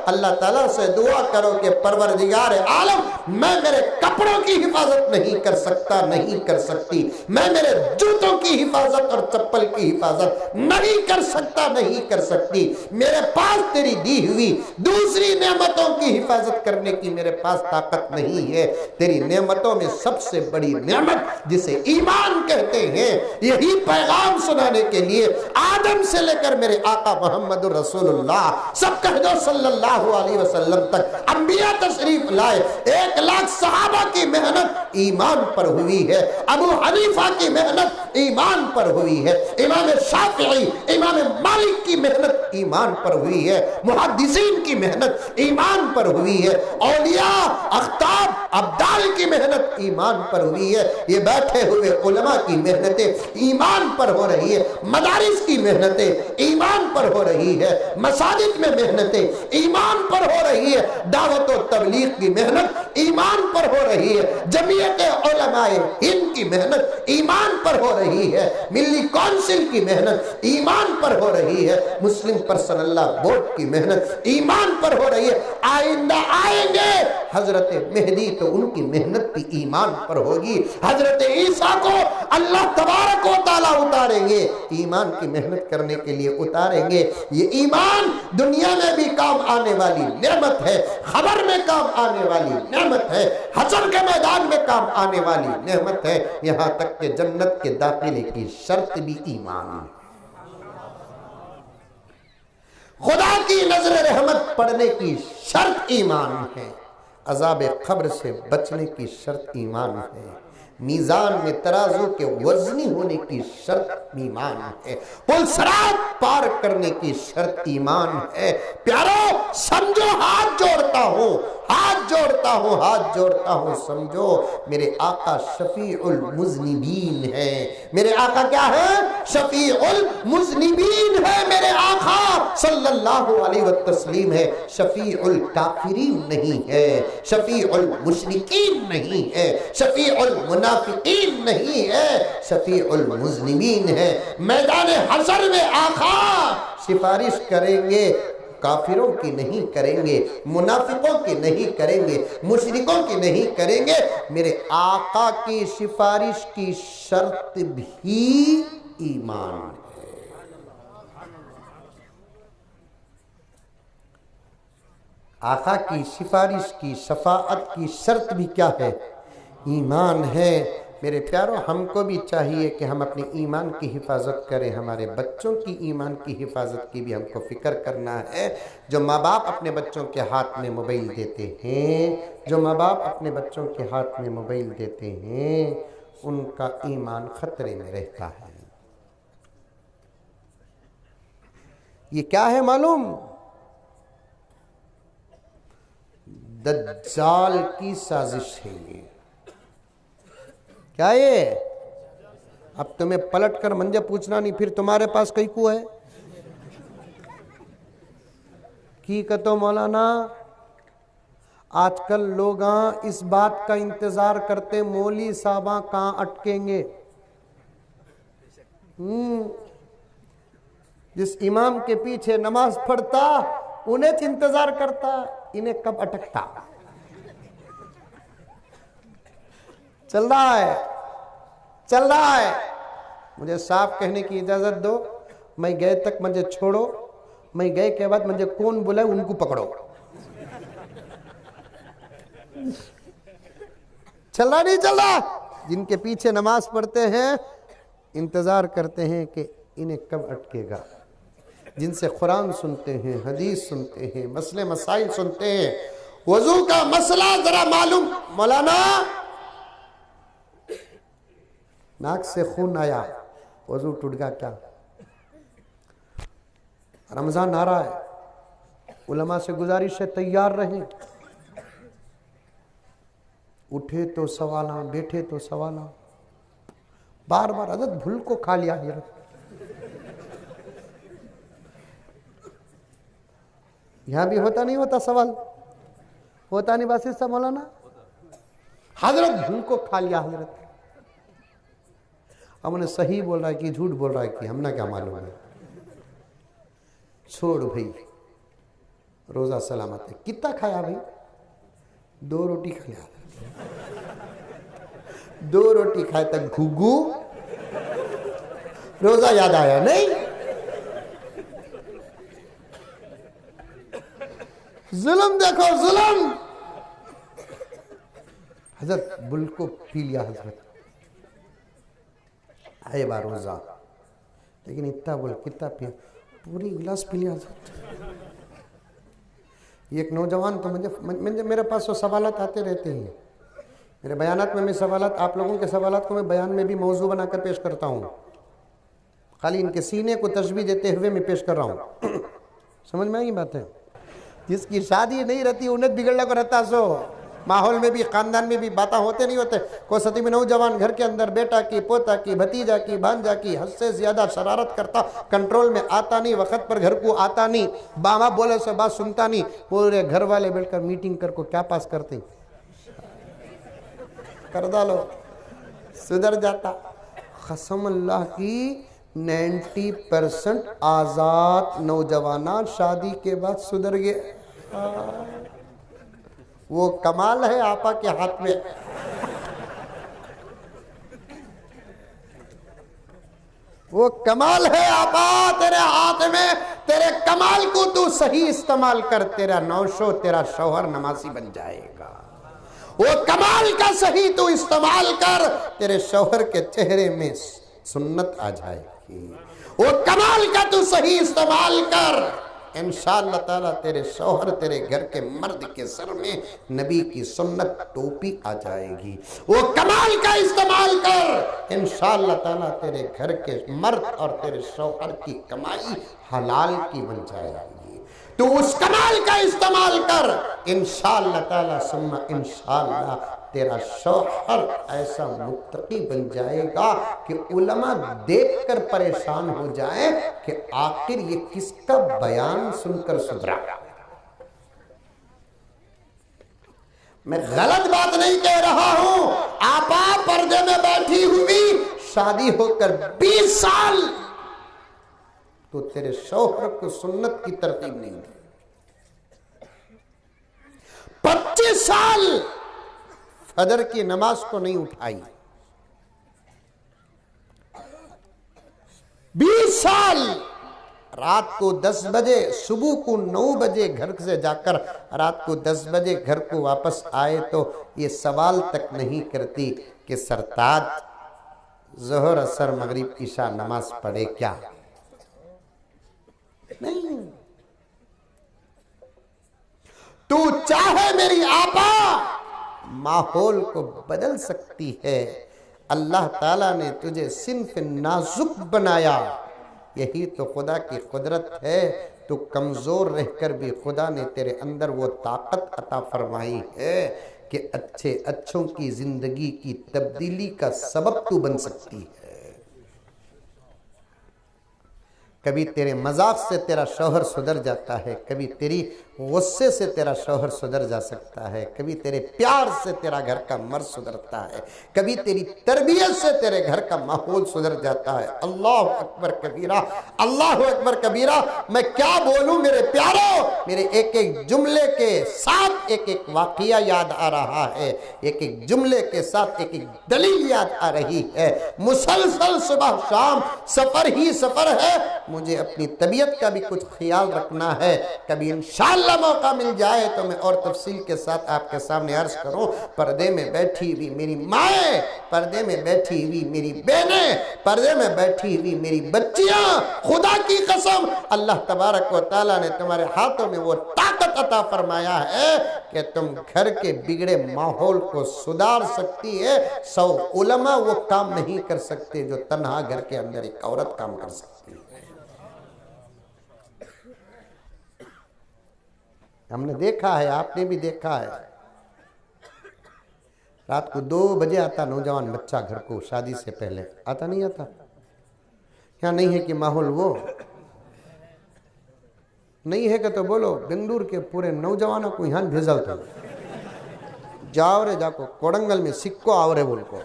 अल्लाह ताला से दुआ करो कि परवरदिगार आलम, मैं मेरे कपड़ों की हिफाजत नहीं कर सकता, नहीं कर सकती, मैं मेरे जूतों की हिफाजत और चप्पल की हिफाजत नहीं कर सकता, नहीं कर सकती। मेरे पास तेरी दी हुई दूसरी नेमतों की हिफाजत करने की मेरे पास ताकत नहीं है। तेरी नेमतों में सबसे बड़ी नेमत जिसे ईमान कहते हैं, यही पैगाम सुनाने के लिए आदम से लेकर मेरे आका मोहम्मद रसूलुल्लाह, सब कह दो सल्लल्लाहु अलैहि वसल्लम तक अंबिया तशरीफ लाए। 1 लाख सहाबा की मेहनत ईमान पर हुई है। अबू हनीफा की मेहनत ईमान पर हुई है। इमाम शाफिई, इमाम मालिक की मेहनत ईमान पर हुई है। मुहद्दिसीन की मेहनत ईमान पर हुई है। औलिया, अख्ताब, अब्दाल की मेहनत ईमान पर हुई है। ये बैठे हुए उलमा की मेहनतें ईमान पर हो रही है। मदारिस की मेहनतें ईमान पर हो रही है। मसाजिद में मेहनतें ईमान पर हो रही है। दावत और तबलीग की मेहनत ईमान पर हो रही है। जमीयत उलमाए हिंद की मेहनत ईमान पर हो रही है। मिली काउंसिल की मेहनत ईमान पर हो रही है। मुस्लिम पर्सनल लॉ बोर्ड की मेहनत ईमान पर हो रही है। आइंदा आएंगे हजरत मेहदी तो उनकी मेहनत भी ईमान पर होगी। हजरत ईसा को अल्लाह तबारक व तआला उतारेंगे, ईमान की मेहनत करने के लिए उतारेंगे। ये ईमान दुनिया में भी काम आने वाली नेमत है, खबर में काम आने वाली नेमत है, हशर के मैदान में काम आने वाली नेमत है। यहाँ तक कि जन्नत के दाखिले की शर्त भी ईमान है। खुदा की नजर रहमत पड़ने की शर्त ईमान है। अजाब खब्र से बचने की शर्त ईमान है। मीजान में तराजू के वजनी होने की शर्त ईमान है। पुल सिरात पार करने की शर्त ईमान है। प्यारो समझो, हाथ जोड़ता हूँ, हाथ जोड़ता हूँ, हाथ जोड़ता हूँ, समझो मेरे आका शफीउल मुज़निबीन है। मेरे आका क्या है? शफीउल मुज़निबीन है मेरे आका सल्लल्लाहु अलैहि वसल्लम है, शफीउल काफिरीन नहीं है, शफीउल मुशरिकीन नहीं है, शफीउल मुनाफिकीन नहीं है, शफीउल मुज़निबीन है। मैदान हशर में आका सिफारिश करेंगे, काफिरों की नहीं करेंगे, मुनाफिकों की नहीं करेंगे, मुशरिकों की नहीं करेंगे। मेरे आका की सिफारिश की शर्त भी ईमान है। आका की सिफारिश की शफाअत की शर्त भी क्या है? ईमान है। मेरे प्यारों, हमको भी चाहिए कि हम अपने ईमान की हिफाजत करें, हमारे बच्चों की ईमान की हिफाजत की भी हमको फ़िक्र करना है। जो माँ बाप अपने बच्चों के हाथ में मोबाइल देते हैं, जो माँ बाप अपने बच्चों के हाथ में मोबाइल देते हैं, उनका ईमान ख़तरे में रहता है। ये क्या है मालूम? दज्जाल की साजिश है ये। क्या ये? अब तुम्हें पलट कर मंजे पूछना नहीं, फिर तुम्हारे पास कई को है की कतो मौलाना। आजकल लोग इस बात का इंतजार करते मौली साहबा कहां अटकेंगे। जिस इमाम के पीछे नमाज पढ़ता उन्हें इंतजार करता, इन्हें कब अटकता। चल रहा है, चल रहा है। मुझे साफ कहने की इजाजत दो, मैं गए तक मुझे छोड़ो, मैं गए के बाद मुझे कौन बुलाए उनको पकड़ो। चल रहा नहीं चल रहा? जिनके पीछे नमाज पढ़ते हैं इंतजार करते हैं कि इन्हें कब अटकेगा। जिनसे कुरान सुनते हैं, हदीस सुनते हैं, मसले मसाइल सुनते हैं, वजू का मसला जरा मालूम। मौलाना नाक से खून आया, वजू टूट गया क्या? रमजान आ रहा है, उलमा से गुजारिश है तैयार रहें। उठे तो सवाला, बैठे तो सवाला, बार बार हजरत भूल को खा लिया। यहां भी होता नहीं होता सवाल? होता नहीं बस इसका मौलाना? हजरत भूल को खा लिया हजरत। अब उन्हें सही बोल रहा है कि झूठ बोल रहा है कि हमने क्या मालूम है। छोड़ भाई, रोजा सलामत है। कितना खाया भाई? 2 रोटी खाया। 2 रोटी खाए तक घुग्गू, रोजा याद आया नहीं? जुल्म देखो जुल्म। हजरत बुल को पी लिया हजरत, आए बार रोजा, लेकिन इतना बोल कितना पिया? पूरी गिलास पी लिया हजरत। एक नौजवान तो मुझे मेरे पास वो सवालात आते रहते हैं। मेरे बयानात में मैं सवालात, आप लोगों के सवालात को मैं बयान में भी मौजू बनाकर पेश करता हूँ। खाली इनके सीने को तशबीह देते हुए मैं पेश कर रहा हूँ। समझ में आई बात है? जिसकी शादी नहीं रहती उन्हें बिगड़ने को रहता, सो माहौल में भी खानदान में भी बातें होते नहीं होते। को सती में नौजवान घर के अंदर बेटा की, पोता की, भतीजा की, भांजा की हद से ज्यादा शरारत करता, कंट्रोल में आता नहीं, वक्त पर घर को आता नहीं, बाबा बोले से बात सुनता नहीं। पूरे घर वाले बैठकर मीटिंग कर को क्या पास करते कर डालो, सुधर जाता। कसम अल्लाह की 90% आजाद नौजवान शादी के बाद सुधर गए। वो कमाल है आपा के हाथ में। वो कमाल है आपा तेरे हाथ में। तेरे कमाल को तू सही इस्तेमाल कर, तेरा नौशो, तेरा शौहर नमाजी बन जाएगा। वो कमाल का सही तू इस्तेमाल कर, तेरे शौहर के चेहरे में सुन्नत आ जाएगी। वो कमाल का तू सही इस्तेमाल कर, इंशाअल्लाह ताला तेरे शौहर, तेरे घर के मर्द के सर में नबी की सुन्नत टोपी आ जाएगी। वो कमाल का इस्तेमाल कर, इंशाअल्लाह ताला तेरे घर के मर्द और तेरे शौहर की कमाई हलाल की बन जाएगी। तो उस कमाल का इस्तेमाल कर, इंशाअल्लाह ताला सुम्मा इंशाअल्लाह तेरा शौहर ऐसा मुत्तकी बन जाएगा कि उलमा देखकर परेशान हो जाए कि आखिर ये किसका बयान सुनकर सुधरा। मैं गलत बात नहीं कह रहा हूं। आपा पर्दे में बैठी हुई, शादी होकर 20 साल तो तेरे शौहर को सुन्नत की तरतीब नहीं दी। 25 साल फजर की नमाज को नहीं उठाई। 20 साल रात को 10 बजे, सुबह को 9 बजे घर से जाकर रात को 10 बजे घर को वापस आए तो ये सवाल तक नहीं करती कि सरताज ज़ोहर असर मगरिब ईशा नमाज पढ़े क्या? नहीं। तू चाहे मेरी आपा माहौल को बदल सकती है। अल्लाह ताला ने तुझे सिन्फ नाजुक बनाया, यही तो खुदा की कुदरत है। तो कमजोर रहकर भी खुदा ने तेरे अंदर वो ताकत अता फरमाई है कि अच्छों की जिंदगी की तब्दीली का सबब तू बन सकती है। कभी तेरे मजाक से तेरा शौहर सुधर जाता है, कभी तेरी गुस्से से तेरा शौहर सुधर जा सकता है, कभी तेरे प्यार से तेरा घर का मर्द सुधरता है, कभी तेरी तरबियत से तेरे घर का माहौल सुधर जाता है। अल्लाह अकबर कबीरा, अल्लाह अकबर कबीरा। मैं क्या बोलूं मेरे प्यारों, मेरे एक एक जुमले के साथ एक एक वाकया याद आ रहा है, एक एक जुमले के साथ एक एक दलील याद आ रही है। मुसलसल सुबह शाम सफर ही सफर है। मुझे अपनी तबीयत का भी कुछ ख्याल रखना है। कभी इंशाअल्लाह मौका मिल जाए तो मैं और तफसील के साथ आपके सामने अर्ज करूं। पर्दे में बैठी हुई मेरी माएँ, पर्दे में बैठी हुई मेरी बहनें, पर्दे में बैठी हुई मेरी बच्चियां, खुदा की कसम अल्लाह तबारक व तआला ने तुम्हारे हाथों में वो ताकत अता फरमाया है कि तुम घर के बिगड़े माहौल को सुधार सकती है। 100 उलमा वो काम नहीं कर सकते जो तन्हा घर के अंदर एक औरत काम कर सकती है। हमने देखा है, आपने भी देखा है। रात को 2 बजे आता नौजवान बच्चा घर को, शादी से पहले आता नहीं आता। क्या नहीं है कि माहौल वो नहीं है कि तो बोलो बेंगलुरु के पूरे नौजवानों को यहाँ भेजल तो जाओ रे, जाको कोडंगल में सिक्को आओ रे बोल को।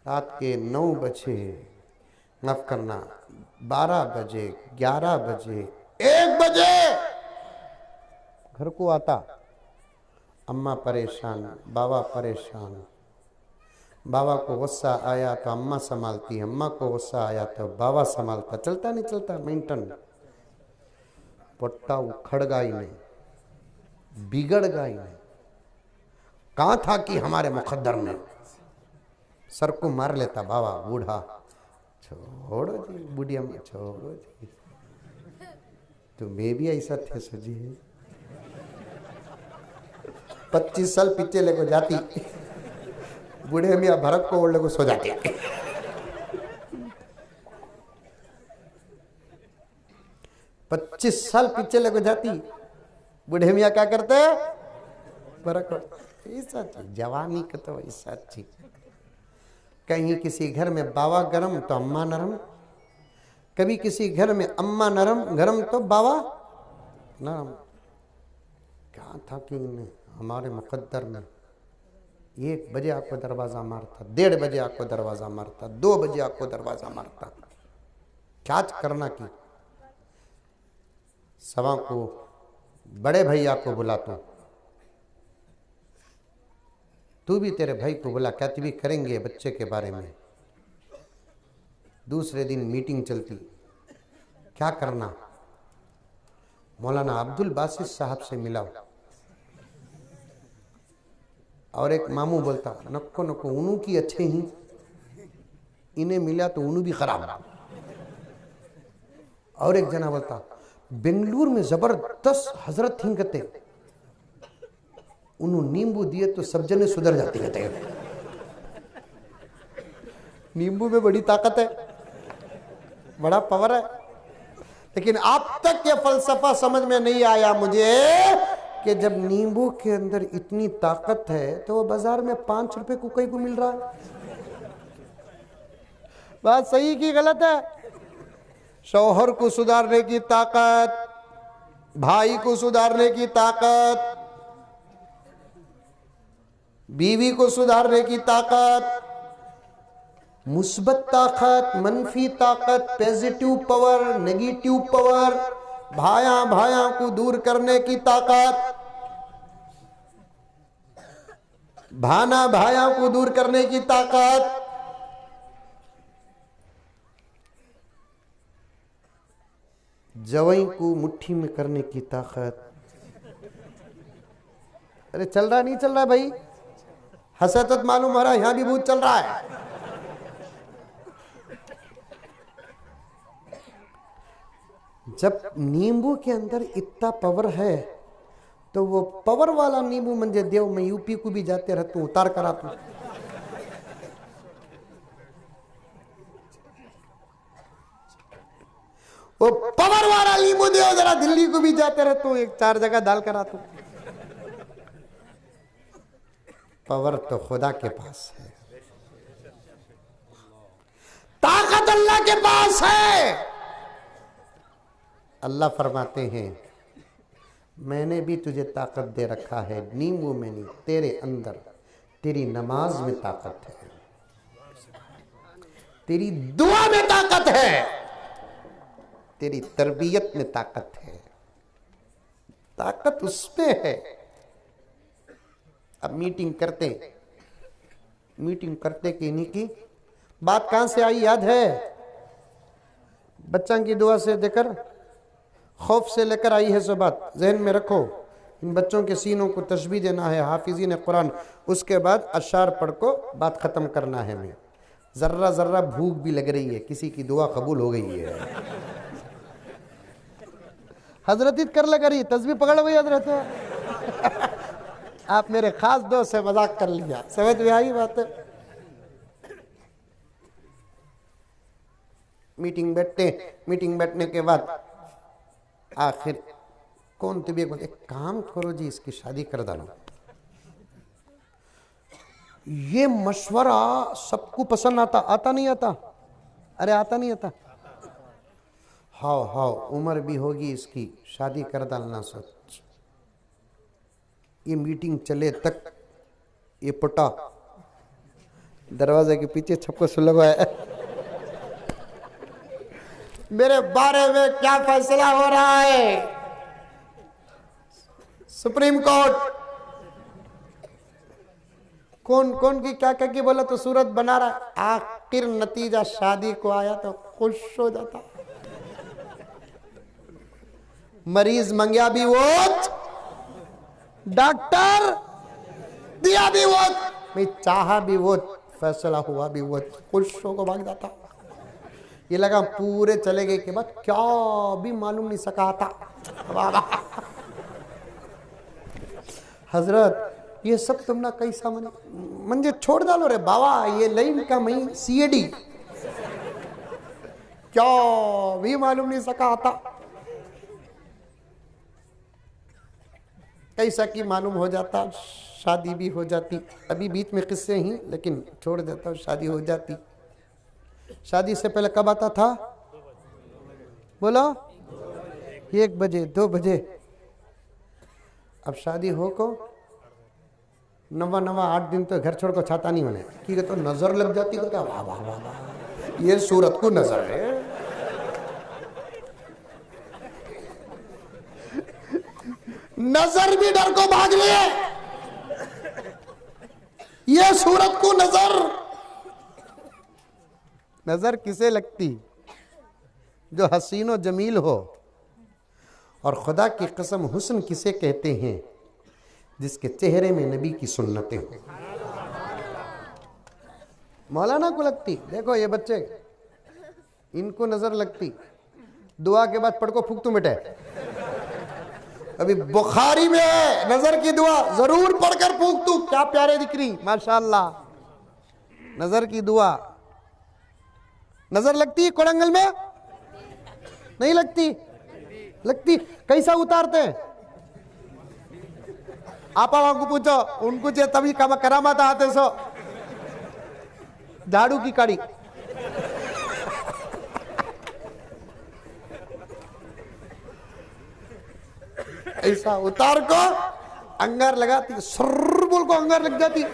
रात के 9 बजे, माफ करना 12 बजे, 11 बजे, 1 बजे घर को आता। अम्मा परेशान, बाबा परेशान। बाबा को गुस्सा आया तो अम्मा संभालती, अम्मा को गुस्सा आया तो बाबा संभालता। चलता नहीं चलता मेंटन। पट्टा उखड़ गया ही नहीं, बिगड़ गया ही नहीं। कहाँ था कि हमारे मुकद्दर में सर को मार लेता बाबा बूढ़ा। छोड़ो जी बुढ़िया में, छोड़ो जी, तो मैं भी ऐसा थे सजी है। 25 साल पीछे लेको जाती, बूढ़े मियाँ भरत को ओढ़ को सो जाते। 25 साल पीछे लेको जाती, बूढ़े मियाँ क्या करते हैं? भरत को। ऐसा चीज जवानी का तो ऐसा चीज। कहीं किसी घर में बाबा गरम तो अम्मा नरम, कभी किसी घर में अम्मा नरम गरम तो बाबा नरम। क्या था कि हमारे मुकद्दर में 1 बजे आपको दरवाजा मारता, 1:30 बजे आपको दरवाजा मारता, 2 बजे आपको दरवाजा मारता। क्या करना की सवा को बड़े भैया को बुलाता हूं, तू भी तेरे भाई को बुला, क्या भी करेंगे बच्चे के बारे में। दूसरे दिन मीटिंग चलती, क्या करना? मौलाना अब्दुल बासित साहब से मिलाओ। और एक मामू बोलता नको नको उन्हों की अच्छे ही, इन्हें मिला तो उन्हों भी खराब। और एक जना बोलता बेंगलुरु में जबरदस्त हजरत थी कहते, उन्होंने नींबू दिए तो सब जने सुधर जाते कहते। नींबू में बड़ी ताकत है, बड़ा पावर है। लेकिन अब तक ये फलसफा समझ में नहीं आया मुझे कि जब नींबू के अंदर इतनी ताकत है तो वो बाजार में 5 रुपए को कई को मिल रहा है। बात सही की गलत है? शौहर को सुधारने की ताकत, भाई को सुधारने की ताकत, बीवी को सुधारने की ताकत, मुस्बत ताकत, मनफी ताकत, पॉजिटिव पावर, नेगेटिव पावर, भाया भाया को दूर करने की ताकत, भाना भाया को दूर करने की ताकत, जवाई को मुट्ठी में करने की ताकत। अरे चल रहा नहीं चल रहा भाई? हंसा तो मालूम हो रहा है यहां भी भूत चल रहा है। जब नींबू के अंदर इतना पावर है तो वो पावर वाला नींबू मंजे देव मैं यूपी को भी जाते रहता हूं, उतार कर आता हूं। वो पावर वाला नींबू देव जरा दिल्ली को भी जाते रहता हूं, 1-4 जगह डाल कर आता हूं। पावर तो खुदा के पास है, ताकत अल्लाह के पास है। अल्लाह फरमाते हैं मैंने भी तुझे ताकत दे रखा है, नींबू में नहीं, तेरे अंदर, तेरी नमाज में ताकत है, तेरी दुआ में ताकत है, तेरी तरबियत में ताकत है। ताकत उसमें है। अब मीटिंग करते कि नहीं की बात कहां से आई याद है? बच्चों की दुआ से देकर खौफ से लेकर आई है। सब बात जहन में रखो। इन बच्चों के सीनों को तशबीह देना है, हाफिजीन कुरान, उसके बाद अशार पढ़ को बात खत्म करना है। मैं जर्रा जर्रा भूख भी लग रही है, किसी की दुआ कबूल हो गई है। हजरत कर लग रही तस्बीह पकड़ गई हजरत। आप मेरे खास दोस्त से मजाक कर लिया, समझ में आई बात है? मीटिंग बैठने के बाद आखिर कौन तबीयत को, एक काम करो जी इसकी शादी कर डालो। ये मशवरा सबको पसंद आता नहीं आता? अरे आता नहीं आता? हाँ उम्र भी होगी इसकी, शादी कर डालना सच। ये मीटिंग चले तक ये पुटा दरवाजे के पीछे छपको सुलगा है। मेरे बारे में क्या फैसला हो रहा है? सुप्रीम कोर्ट कौन की क्या क्या की बोला तो सूरत बना रहा है। आखिर नतीजा शादी को आया तो खुश हो जाता। मरीज मंगया भी वोट, डॉक्टर दिया भी वोट, मैं चाहा भी वोट, फैसला हुआ भी वोट, खुश हो को भाग जाता। ये लगा पूरे चले गए के बाद क्या भी मालूम नहीं सका था। हजरत ये सब तुमने कैसा मंजे छोड़ डालो रे बाबा, ये लाइन का मई सीएडी क्या भी मालूम नहीं सका था। कैसा कि मालूम हो जाता, शादी भी हो जाती। अभी बीच में किस्से ही, लेकिन छोड़ देता हूँ। शादी हो जाती। शादी से पहले कब आता था? बोलो 1 बजे 2 बजे। अब शादी हो को नवा 8 दिन तो घर छोड़ को छाता नहीं होने की तो नजर लग जाती को क्या वाह वाह वाह ये सूरत को नजर है। नजर भी डर को भाग लिए, ये सूरत को नजर किसे लगती? जो हसीनो जमील हो। और खुदा की कसम हुस्न किसे कहते हैं? जिसके चेहरे में नबी की सुन्नतें हो। मौलाना को लगती, देखो ये बच्चे इनको नजर लगती, दुआ के बाद पढ़ को फूक तू मिटे। अभी बुखारी में है नजर की दुआ, जरूर पढ़कर फूक तू, क्या प्यारे दिख रही माशाअल्लाह। नजर की दुआ नजर लगती है कोड़ंगल में? नहीं लगती। लगती कैसा उतारते हैं? आपा वहां को पूछो उनको जे तभी करामत आते सो झाड़ू की कड़ी ऐसा उतार को अंगार लगाती, सर्र बोल को अंगार लग जाती।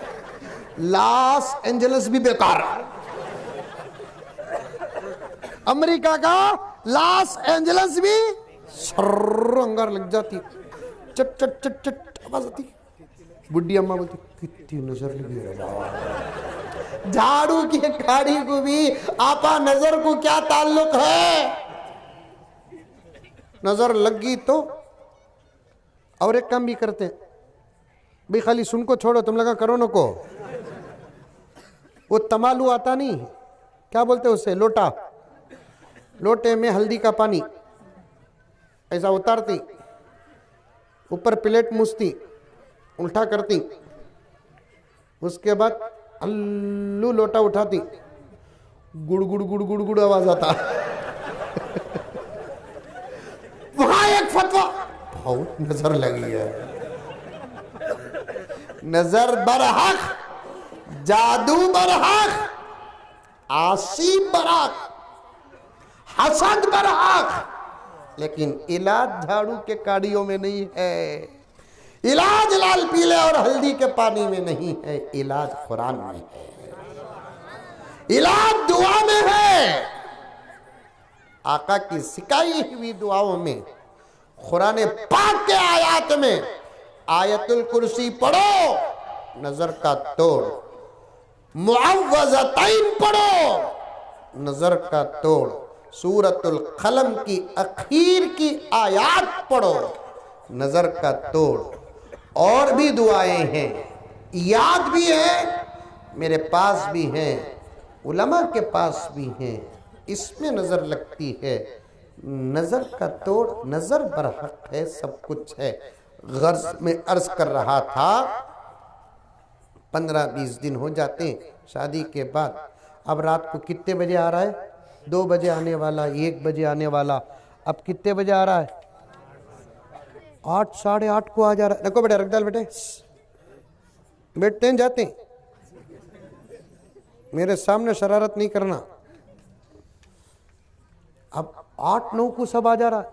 लॉस एंजलिस भी बेकार, अमेरिका का लॉस एंजलिस भी सर्र अंगार लग जाती, चट चट चट चट आवाज आती। बुढ़ी अम्मा बोलती कितनी नजर लगी है बाबा। झाड़ू की गाड़ी को भी आपा नजर को क्या ताल्लुक है, नजर लगी तो। और एक काम भी करते हैं भाई, खाली सुन को छोड़ो, तुम लगा करो न को। वो तमालू आता नहीं, क्या बोलते उसे, लोटा, लोटे में हल्दी का पानी ऐसा उतारती, ऊपर प्लेट मूसती, उल्टा करती, उसके बाद अल्लू लोटा उठाती, गुड़ गुड़ गुड़ गुड़ गुड़ आवाज आता। वहां एक फतवा, बहुत नजर लगी है, नजर बरहक, जादू बरहक, आसिब बरहक, हसद बरहक, लेकिन इलाज झाड़ू के काड़ियों में नहीं है, इलाज लाल पीले और हल्दी के पानी में नहीं है, इलाज कुरान में है, इलाज दुआ में है। आका की सिखाई हुई दुआओं में, कुरान पाक के आयत में आयतुल कुर्सी पढ़ो, नजर का तोड़, मुअव्वज़तैन पढ़ो, नजर का तोड़, सूरतुल कलम की आखिर की आयत पढ़ो, नजर का तोड़। और भी दुआएं हैं, याद भी है, मेरे पास भी हैं, उलमा के पास भी हैं, इसमें नजर लगती है, नजर का तोड़, नजर बरहक है, सब कुछ है। गर्ज में अर्ज कर रहा था, 15-20 दिन हो जाते शादी के बाद, अब रात को कितने बजे आ रहा है, 2 बजे आने वाला, 1 बजे आने वाला, अब कितने बजे आ रहा है, 8 साढ़े 8 को आ जा रहा है। देखो बेटे, रख डाल बेटे, बैठते हैं जाते हैं, मेरे सामने शरारत नहीं करना। अब 8-9 को सब आ जा रहा है,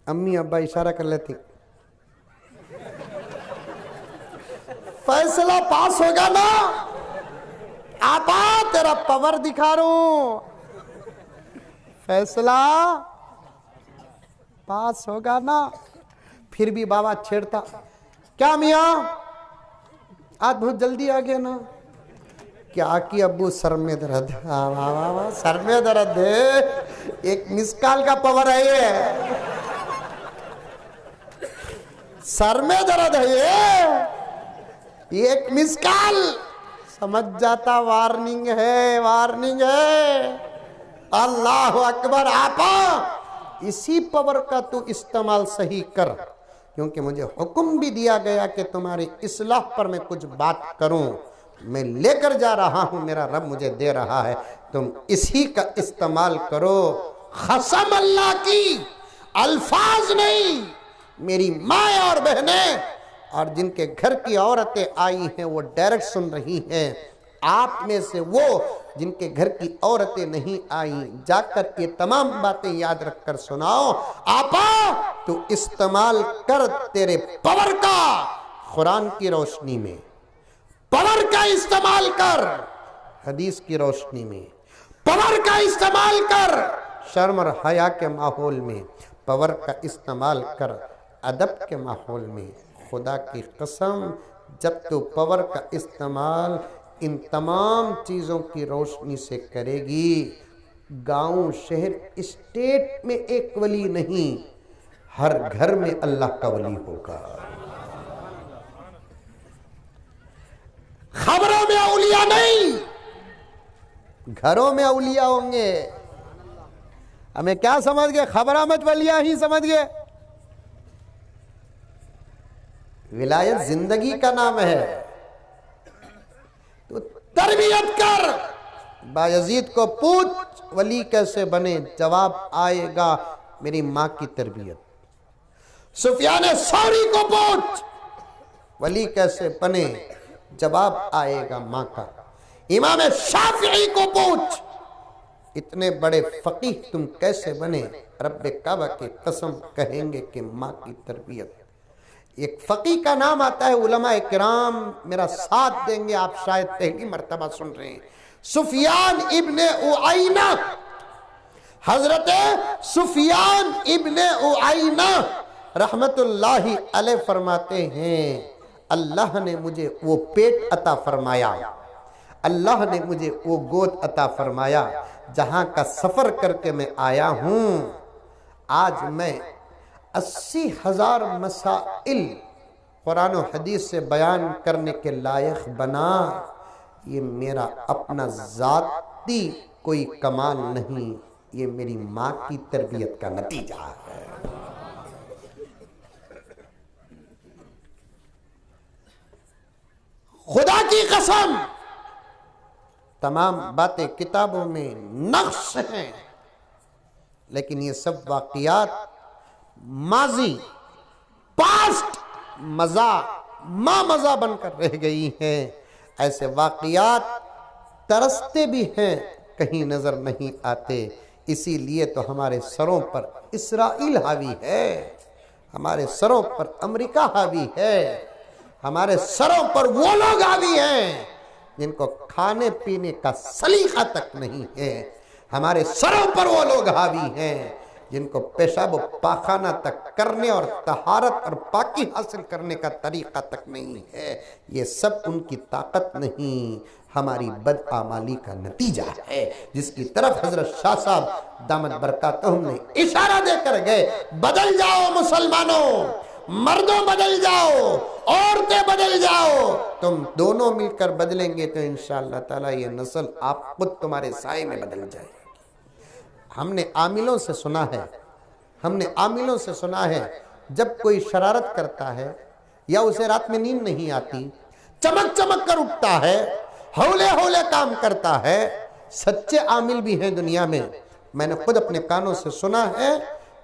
अम्मी अब्बा इशारा कर लेती, फैसला पास होगा ना, आपा तेरा पावर दिखा रहा हूं, फैसला पास होगा ना। फिर भी बाबा छेड़ता, क्या मियां आज बहुत जल्दी आ गया ना, क्या कि अब्बू सर में दर्द, सर में दर्द है, एक मिस कॉल का पावर है ये, सर में दर्द है ये, एक मिस कॉल, समझ जाता वार्निंग है, वार्निंग है। अल्लाह अकबर। आपा इसी पावर का तू इस्तेमाल सही कर, क्योंकि मुझे हुक्म भी दिया गया कि तुम्हारी इस्लाह पर मैं कुछ बात करूं, मैं लेकर जा रहा हूं, मेरा रब मुझे दे रहा है, तुम इसी का इस्तेमाल करो। कसम अल्लाह की, अल्फाज नहीं, मेरी माँ और बहनें और जिनके घर की औरतें आई हैं वो डायरेक्ट सुन रही हैं, आप में से वो जिनके घर की औरतें नहीं आई, जाकर ये तमाम बातें याद रखकर सुनाओ। आपा तू इस्तेमाल कर तेरे पावर का, कुरान की रोशनी में पावर का इस्तेमाल कर, हदीस की रोशनी में पावर का इस्तेमाल कर, शर्म और हया के माहौल में पावर का इस्तेमाल कर, अदब के माहौल में। खुदा की कसम, जब तू पावर का इस्तेमाल इन तमाम चीज़ों की रोशनी से करेगी, गांव, शहर, स्टेट में एक वली नहीं, हर घर में अल्लाह का वली होगा। खबरों में औलिया नहीं, घरों में औलिया होंगे। हमें क्या समझ गए, खबरा मत वलिया ही समझ गए। विलायत जिंदगी का नाम है, तो तरबियत कर। बायजीद को पूछ वली कैसे बने, जवाब आएगा मेरी माँ की तरबियत। सुफियान सौरी को पूछ वली कैसे बने, जवाब आएगा माँ का। इमाम शाफिई को पूछ, इतने बड़े फकीह तुम कैसे बने? रब्बे काबा की कसम कहेंगे कि माँ की तरबियत। एक फकीह का नाम आता है, उलमा इकराम मेरा साथ देंगे, आप शायद पहली मर्तबा सुन रहे हैं। सुफियान इब्ने उआइना, हजरत सुफियान इब्ने उआइना रहमतुल्लाहि अलैह फरमाते हैं, अल्लाह ने मुझे वो पेट अता फरमाया, अल्लाह ने मुझे वो गोद अता फरमाया जहां का सफर करके मैं आया हूं। आज मैं 80,000 मसाइल कुरान और हदीस से बयान करने के लायक बना। ये मेरा अपना जाती कोई कमाल नहीं, ये मेरी माँ की तरबियत का नतीजा है। खुदा की कसम, तमाम बातें किताबों में नक्श हैं, लेकिन ये सब वाक़ियात माजी, पास्ट मजा मजा बनकर रह गई हैं। ऐसे वाक़ियात तरसते भी हैं, कहीं नजर नहीं आते। इसीलिए तो हमारे सरों पर इसराइल हावी है, हमारे सरों पर अमेरिका हावी है, हमारे सरों पर वो लोग हावी हैं जिनको खाने पीने का सलीका तक नहीं है। हमारे सरों पर वो लोग हावी हैं जिनको पेशाब पाखाना तक करने और तहारत और पाकी हासिल करने का तरीका तक नहीं है। ये सब उनकी ताकत नहीं, हमारी बदआमाली का नतीजा है, जिसकी तरफ हजरत शाह साहब दामद बरकातहुम ने इशारा देकर गए। बदल जाओ मुसलमानों, मर्दों बदल जाओ, औरतें बदल जाओ, तुम दोनों मिलकर बदलेंगे तो इंशाअल्लाह ताला ये नस्ल आप खुद तुम्हारे साए में बदल जाएगी। हमने आमिलों से सुना है, हमने आमिलों से सुना है, जब कोई शरारत करता है या उसे रात में नींद नहीं आती, चमक चमक कर उठता है, हौले हौले काम करता है, सच्चे आमिल भी हैं दुनिया में, मैंने खुद अपने कानों से सुना है,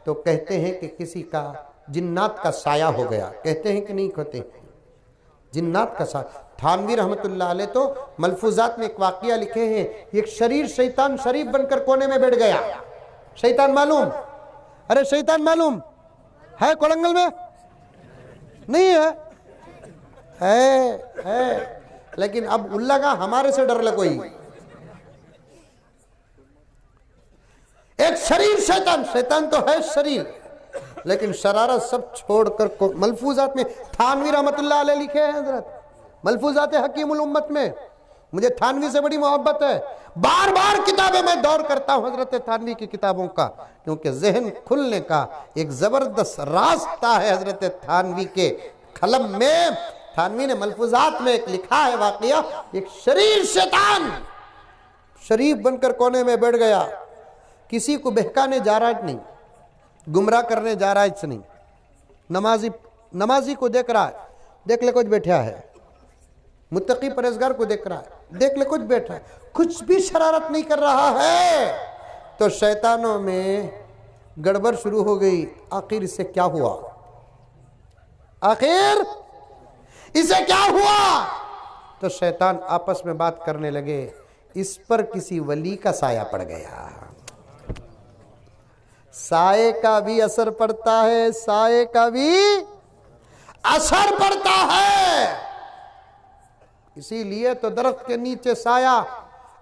तो कहते हैं कि किसी का जिन्नात का साया हो गया। कहते हैं कि नहीं कहते? जिन्नात का साया। थानवी रहमतुल्लाह अलैह तो मलफूजात में एक वाक़िया लिखे हैं, एक शरीर शैतान शरीफ बनकर कोने में बैठ गया। शैतान मालूम? अरे शैतान मालूम है? कोलंगल में नहीं है, लेकिन अब उल्ला का हमारे से डर लगे। कोई एक शरीर शैतान, शैतान तो है शरीर, लेकिन शरारत सब छोड़कर मलफूजात में थानवी रहमतुल्लाह अलैह लिखे हैं हजरत, मलफूजात हकीमुल उम्मत में। मुझे थानवी से बड़ी मोहब्बत है, बार बार किताबें मैं दौर करता हूं हजरत थानवी की किताबों का, क्योंकि जहन खुलने का एक जबरदस्त रास्ता है हजरत थानवी के कलम में। थानवी ने मलफूजात में एक लिखा है वाकया, एक शरीर शैतान शरीफ बनकर कोने में बैठ गया, किसी को बहकाने जा रहा नहीं, गुमराह करने जा रहा है नहीं, नमाजी को देख रहा है, देख ले कुछ बैठा है, मुत्तकी परहेजगार को देख रहा है, देख ले कुछ बैठा है, कुछ भी शरारत नहीं कर रहा है, तो शैतानों में गड़बड़ शुरू हो गई। आखिर इससे क्या हुआ? आखिर इसे क्या हुआ? तो शैतान आपस में बात करने लगे, इस पर किसी वली का साया पड़ गया। साए का भी असर पड़ता है, साए का भी असर पड़ता है। इसीलिए तो दरख्त के नीचे साया,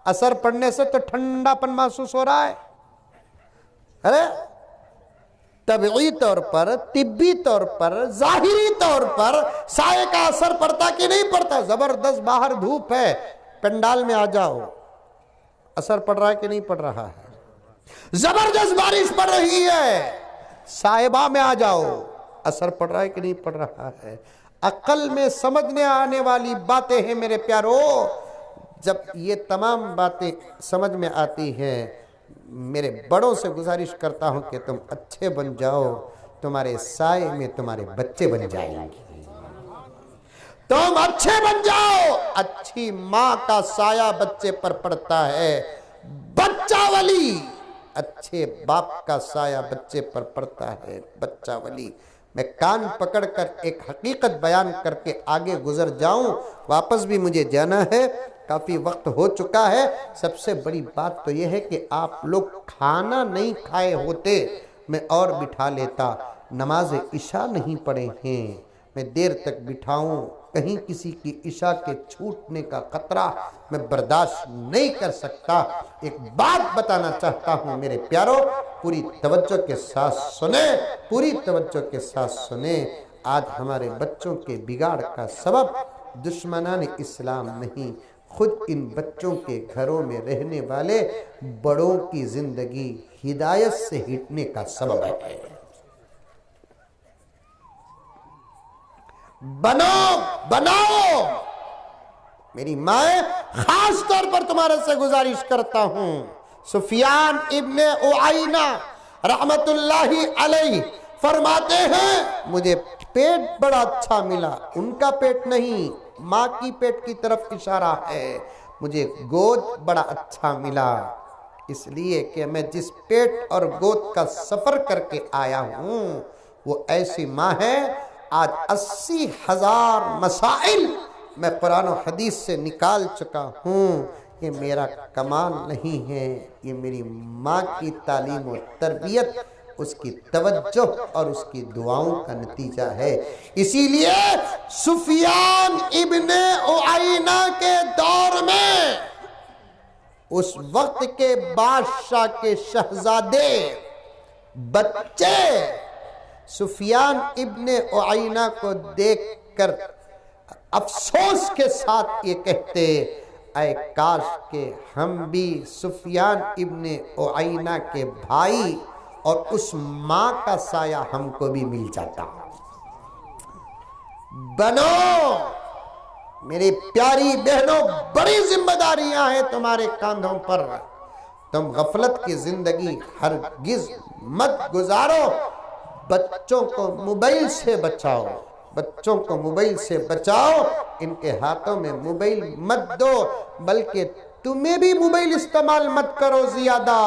असर पड़ने से तो ठंडापन महसूस हो रहा है। अरे तबई तौर पर, तिब्बी तौर पर, जाहिरी तौर पर साए का असर पड़ता कि नहीं पड़ता? जबरदस्त बाहर धूप है, पंडाल में आ जाओ, असर पड़ रहा है कि नहीं पड़ रहा है? जबरदस्त बारिश पड़ रही है, साहिबा में आ जाओ, असर पड़ रहा है कि नहीं पड़ रहा है? अक्ल में समझने आने वाली बातें हैं मेरे प्यारों। जब ये तमाम बातें समझ में आती हैं, मेरे बड़ों से गुजारिश करता हूं कि तुम अच्छे बन जाओ, तुम्हारे साए में तुम्हारे बच्चे बन जाएंगे। तुम अच्छे बन जाओ, अच्छी माँ का साया बच्चे पर पड़ता है, बच्चा वली। अच्छे बाप का साया बच्चे पर पड़ता है, बच्चा वली। मैं कान पकड़कर एक हकीकत बयान करके आगे गुजर जाऊं, वापस भी मुझे जाना है, काफ़ी वक्त हो चुका है। सबसे बड़ी बात तो यह है कि आप लोग खाना नहीं खाए होते, मैं और बिठा लेता। नमाज इशा नहीं पढ़े हैं, मैं देर तक बिठाऊं, कहीं किसी की इशा के छूटने का खतरा मैं बर्दाश्त नहीं कर सकता। एक बात बताना चाहता हूं मेरे प्यारों, पूरी तवज्जो के साथ सुने, पूरी तवज्जो के साथ सुने। आज हमारे बच्चों के बिगाड़ का सबब दुश्मनान इस्लाम नहीं, खुद इन बच्चों के घरों में रहने वाले बड़ों की जिंदगी हिदायत से हिटने का सबब है। बनाओ। मेरी माए, खास तौर पर तुम्हारे से गुजारिश करता हूं, सुफियान इब्ने उआइना रहमतुल्लाहि अलैहि फरमाते हैं, मुझे पेट बड़ा अच्छा मिला। उनका पेट नहीं, माँ की पेट की तरफ इशारा है। मुझे गोद बड़ा अच्छा मिला, इसलिए कि मैं जिस पेट और गोद का सफर करके आया हूं वो ऐसी माँ है। आज 80,000 मसाइल मैं कुरान और हदीस से निकाल चुका हूँ। ये मेरा कमाल नहीं है, ये मेरी माँ की तालीम और तरबियत, उसकी तवज्जो और उसकी दुआओं का नतीजा है। इसीलिए सुफियान इब्ने उआइना के दौर में उस वक्त के बादशाह के शहजादे बच्चे सुफियान इब्ने उआइना को देखकर अफसोस के साथ ये कहते, ऐ काश के हम भी सुफियान इब्ने उआइना के भाई और उस माँ का साया हमको भी मिल जाता। बनो मेरी प्यारी बहनों, बड़ी जिम्मेदारियां हैं तुम्हारे कांधों पर। तुम गफलत की जिंदगी हरगिज मत गुजारो। बच्चों को मोबाइल से बचाओ, बच्चों को मोबाइल से बचाओ। इनके हाथों में मोबाइल मत दो, बल्कि तुम्हें भी मोबाइल इस्तेमाल मत करो ज्यादा।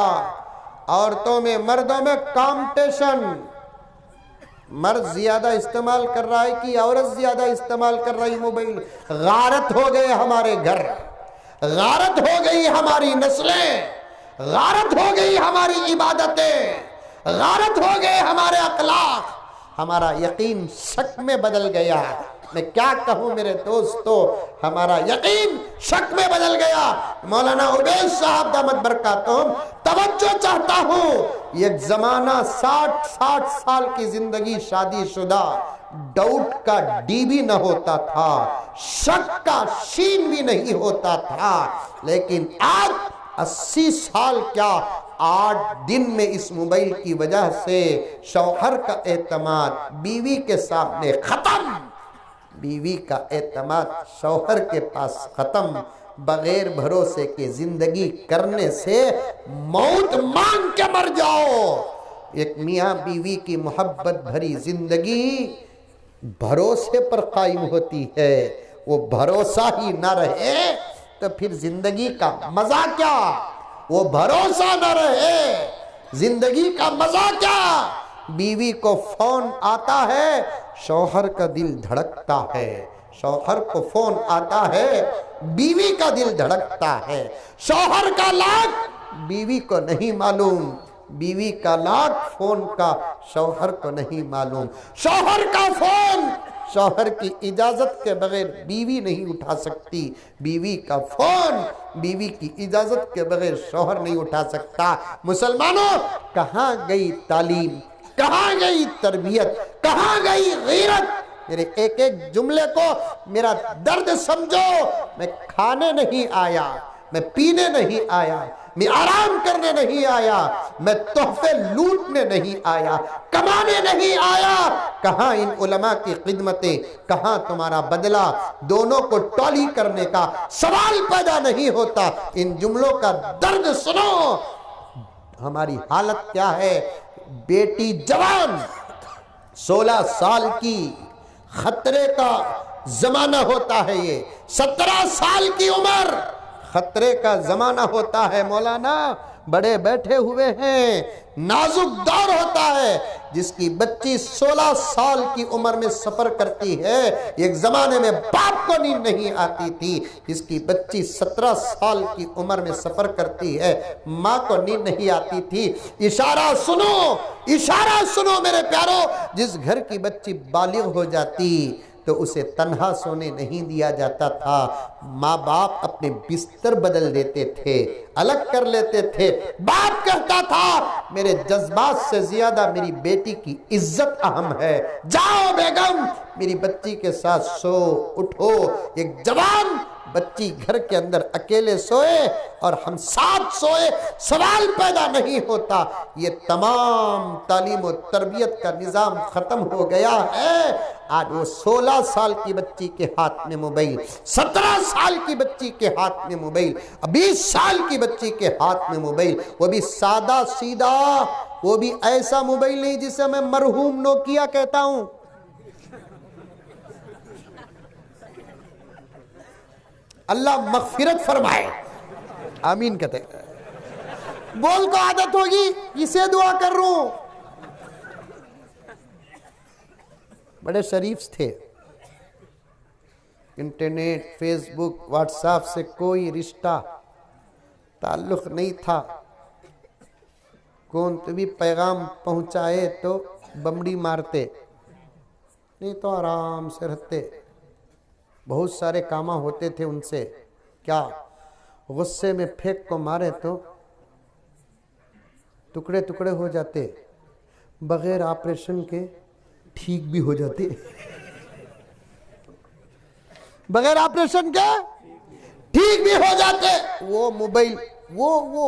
औरतों में मर्दों में कंपटीशन, मर्द ज्यादा इस्तेमाल कर रहा है कि औरत ज्यादा इस्तेमाल कर रही मोबाइल। गारत हो गए हमारे घर, गारत हो गई हमारी नस्लें, गारत हो गई हमारी इबादतें, गारत हो गए हमारे अखलाक, हमारा यकीन शक में बदल गया। मैं क्या कहूँ मेरे दोस्तों, हमारा यकीन शक में बदल गया। मौलाना उबैद साहब दामत बरकातुहुम, तवज्जो चाहता हूँ। एक जमाना 60 साल की जिंदगी शादीशुदा, डाउट का डी भी न होता था, शक का शीन भी नहीं होता था। लेकिन आज 80 साल क्या 8 दिन में इस मोबाइल की वजह से शौहर का एतमाद बीवी के सामने खत्म, बीवी का एतमाद शौहर के पास खत्म। बगैर भरोसे के जिंदगी करने से मौत मांग के मर जाओ। एक मियाँ बीवी की मोहब्बत भरी जिंदगी भरोसे पर कायम होती है। वो भरोसा ही ना रहे तो फिर जिंदगी का मजा क्या, वो भरोसा न रहे जिंदगी का मजा क्या। बीवी को फोन आता है, शौहर का दिल धड़कता है, शौहर को फोन आता है, बीवी का दिल धड़कता है। शौहर का लाख बीवी को नहीं मालूम, बीवी का लाख फोन का शौहर को नहीं मालूम। शौहर का फोन शौहर की इजाजत के बगैर बीवी नहीं उठा सकती, बीवी का फोन बीवी की इजाजत के बगैर शौहर नहीं उठा सकता। मुसलमानों, कहाँ गई तालीम, कहाँ गई तरबियत, कहाँ गई गैरत। मेरे एक एक जुमले को मेरा दर्द समझो। मैं खाने नहीं आया, मैं पीने नहीं आया, मैं आराम करने नहीं आया, मैं तोहफे लूटने नहीं आया, कमाने नहीं आया। कहाँ इन उलमा की खिदमतें, कहाँ तुम्हारा बदला। दोनों को टॉली करने का सवाल पैदा नहीं होता। इन जुमलों का दर्द सुनो। हमारी हालत क्या है। बेटी जवान 16 साल की, खतरे का जमाना होता है ये। 17 साल की उम्र खतरे का जमाना होता है मौलाना। बड़े बैठे हुए हैं। नाजुक दौर होता है। जिसकी बच्ची 16 साल की उम्र में सफर करती है, एक जमाने में बाप को नींद नहीं आती थी। जिसकी बच्ची 17 साल की उम्र में सफर करती है, माँ को नींद नहीं आती थी। इशारा सुनो, इशारा सुनो मेरे प्यारो। जिस घर की बच्ची बालिग हो जाती तो उसे तन्हा सोने नहीं दिया जाता था। माँ बाप अपने बिस्तर बदल देते थे, अलग कर लेते थे। बाप कहता था मेरे जज्बात से ज्यादा मेरी बेटी की इज्जत अहम है। जाओ बेगम, मेरी बच्ची के साथ सो उठो। एक जवान बच्ची घर के अंदर अकेले सोए और हम साथ सोए, सवाल पैदा नहीं होता। ये तमाम तालीम और तरबियत का निज़ाम खत्म हो गया है। आज वो 16 साल की बच्ची के हाथ में मोबाइल, 17 साल की बच्ची के हाथ में मोबाइल, 20 साल की बच्ची के हाथ में मोबाइल, वो भी सादा सीधा, वो भी ऐसा मोबाइल नहीं जिसे मैं मरहूम नोकिया कहता हूं। अल्लाह मगफिरत फरमाए, आमीन कहते। बोल को आदत होगी, इसे दुआ कर रहा हूं। बड़े शरीफ थे। इंटरनेट, फेसबुक, व्हाट्सएप से कोई रिश्ता ताल्लुक नहीं था। कौन तो भी पैगाम पहुंचाए तो बमड़ी मारते, नहीं तो आराम से रहते। बहुत सारे कामा होते थे उनसे, क्या गुस्से में फेंक को मारे तो टुकड़े टुकड़े हो जाते, बगैर ऑपरेशन के ठीक भी हो जाते। बगैर ऑपरेशन के ठीक भी हो जाते। वो मोबाइल, वो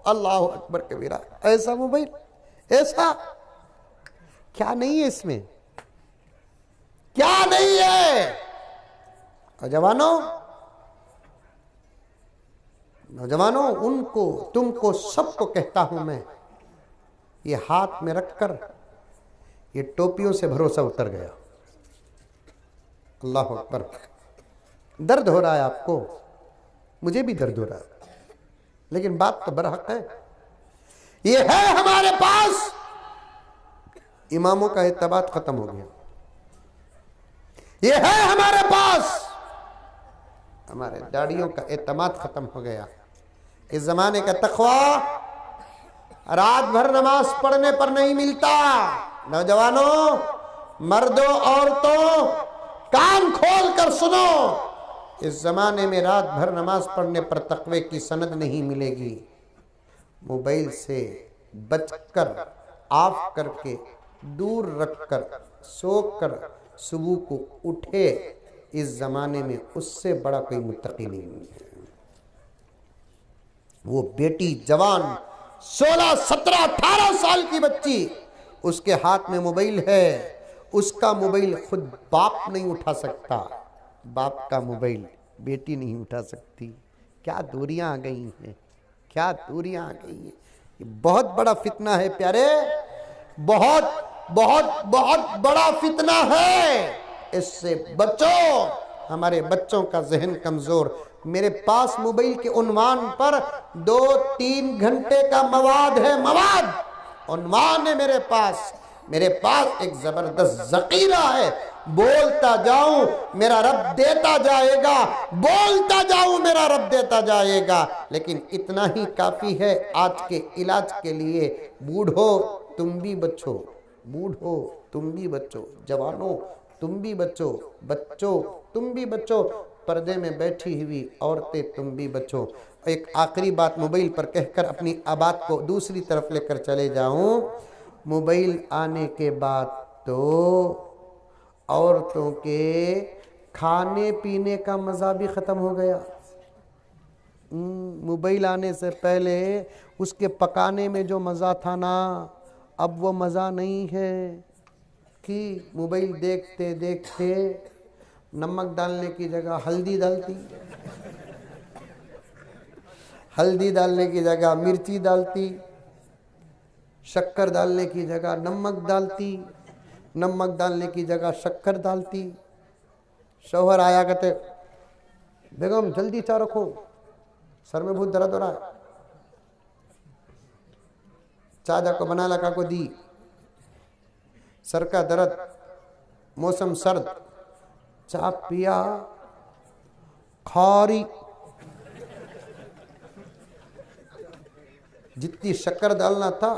अल्लाह अकबर कबीरा, ऐसा मोबाइल, ऐसा क्या नहीं है इसमें, क्या नहीं है। नौजवानों, उनको, तुमको, सबको कहता हूं मैं, ये हाथ में रखकर ये टोपियों से भरोसा उतर गया। अल्लाह अकबर। दर्द हो रहा है आपको, मुझे भी दर्द हो रहा है, लेकिन बात तो बरहक है। ये है हमारे पास, इमामों का एतबार खत्म हो गया। ये है हमारे पास, हमारे दाढ़ियों का एतमाद खत्म हो गया। इस जमाने का तकवा रात भर नमाज पढ़ने पर नहीं मिलता। नौजवानों, मर्दों, औरतों, कान खोल कर सुनो। इस जमाने में रात भर नमाज पढ़ने पर तकवे की सनद नहीं मिलेगी। मोबाइल से बचकर, ऑफ करके, दूर रखकर, सोकर सुबह को उठे, इस जमाने में उससे बड़ा कोई मुत्तकी नहीं है। वो बेटी जवान 16, 17, 18 साल की बच्ची, उसके हाथ में मोबाइल है। उसका मोबाइल खुद बाप नहीं उठा सकता, बाप का मोबाइल बेटी नहीं उठा सकती। क्या दूरियां आ गई हैं, क्या दूरियां आ गई हैं। ये बहुत बड़ा फितना है प्यारे, बहुत बहुत बहुत बड़ा फितना है। इससे बचो। हमारे बच्चों का जहन कमजोर। मेरे पास मोबाइल के उन्वान पर 2-3 घंटे का मवाद है, मवाद उन्वान है मेरे पास। मेरे पास एक जबरदस्त जकीरा है। बोलता जाऊं मेरा रब देता जाएगा, बोलता जाऊं मेरा रब देता जाएगा। लेकिन इतना ही काफी है आज के इलाज के लिए। बूढ़ो तुम भी बचो, बूढ़ो तुम भी बचो, जवानों तुम भी बचो, बच्चों तुम भी बचो, पर्दे में बैठी हुई औरतें तुम भी बचो। एक आखिरी बात मोबाइल पर कहकर अपनी बात को दूसरी तरफ लेकर चले जाऊं। मोबाइल आने के बाद तो औरतों के खाने पीने का मज़ा भी ख़त्म हो गया। मोबाइल आने से पहले उसके पकाने में जो मज़ा था ना, अब वो मज़ा नहीं है। कि मोबाइल देखते देखते नमक डालने की जगह हल्दी डालती, हल्दी डालने की जगह मिर्ची डालती, शक्कर डालने की जगह नमक डालती, नमक डालने की जगह शक्कर डालती। शौहर आया कहते बेगम जल्दी चाय रखो, सर में बहुत दर्द हो रहा है। चाचा को बना लगा को दी, सर का दर्द, मौसम सर्द, चा पिया, खारी, जितनी शक्कर डालना था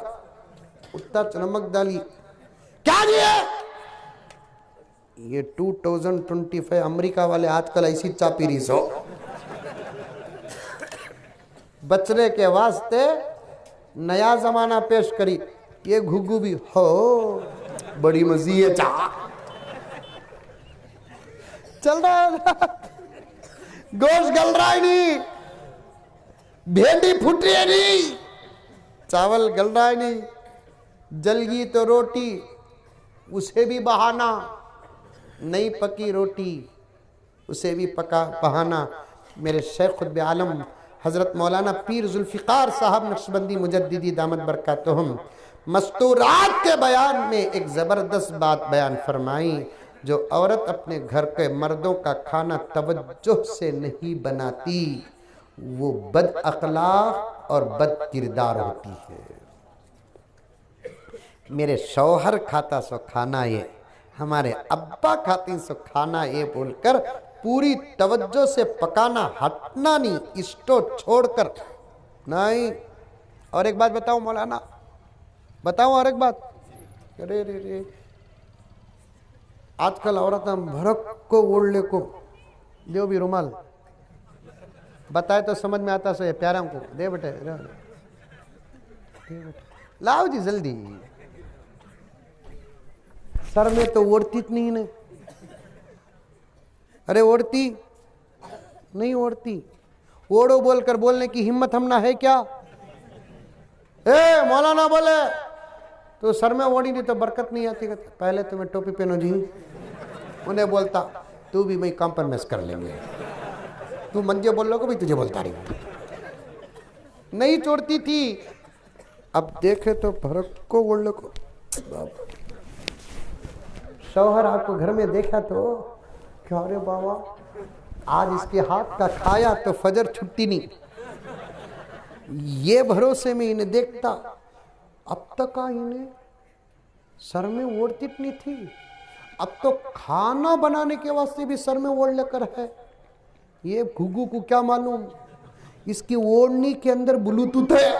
उतना नमक डाली। क्या दिए? ये 2025 अमेरिका वाले आजकल ऐसी चा पी रही सो। बचने के वास्ते नया जमाना पेश करी, ये घुघू भी हो, बड़ी मजी है चा। चल रहा है, गोश्त गल रहा है नहीं, भेंडी फूट रही है नहीं, चावल गल रहा है नहीं, जल गई तो रोटी, उसे भी बहाना, नहीं पकी रोटी, उसे भी पका बहाना। मेरे शेख खुद आलम हजरत मौलाना पीर जुल्फिकार साहब नक्शबंदी मुजद्दिदी दामत बरकातुहुम मस्तूरात के बयान में एक ज़बरदस्त बात बयान फरमाई, जो औरत अपने घर के मर्दों का खाना तवज्जो से नहीं बनाती वो बद अखलाक और बद किरदार होती है। मेरे शौहर खाता सो खाना ये, हमारे अब्बा खाती सो खाना ये बोलकर पूरी तवज्जो से पकाना, हटना नहीं, स्टोव छोड़कर नहीं। और एक बात बताऊं मौलाना, बताऊं और एक बात, अरे रे रे आजकल औरत भरक को ओढ़ले को जो भी रुमाल बताए तो समझ में आता, सो ये प्यारा को दे बेटे, लाओ जी जल्दी। सर में तो ओढ़ती नहीं ने, अरे ओढ़ती नहीं, ओढ़ती, ओढ़ो बोलकर बोलने की हिम्मत हम ना है क्या? ए मौलाना बोले तो सर में ओढ़ी नहीं तो बरकत नहीं आती। पहले तो मैं टोपी पहनो जी, उन्हें बोलता तू भी मैं कॉम्प्रोमाइज कर लेंगे, तू मंजे बोल लो को भी तुझे बोलता रही, नहीं छोड़ती थी। अब देखे तो भरक को ओढ़ लो को, शौहर आपको घर में देखा तो क्या रे बाबा आज इसके हाथ का खाया तो फजर छुट्टी नहीं, ये भरोसे में इन्हें देखता। अब तक इन्हें सर में ओढ़ती नहीं थी, अब तो खाना बनाने के वास्ते भी सर में ओढ़ लेकर है। ये घुघू को क्या मालूम इसकी ओढ़नी के अंदर ब्लूटूथ है।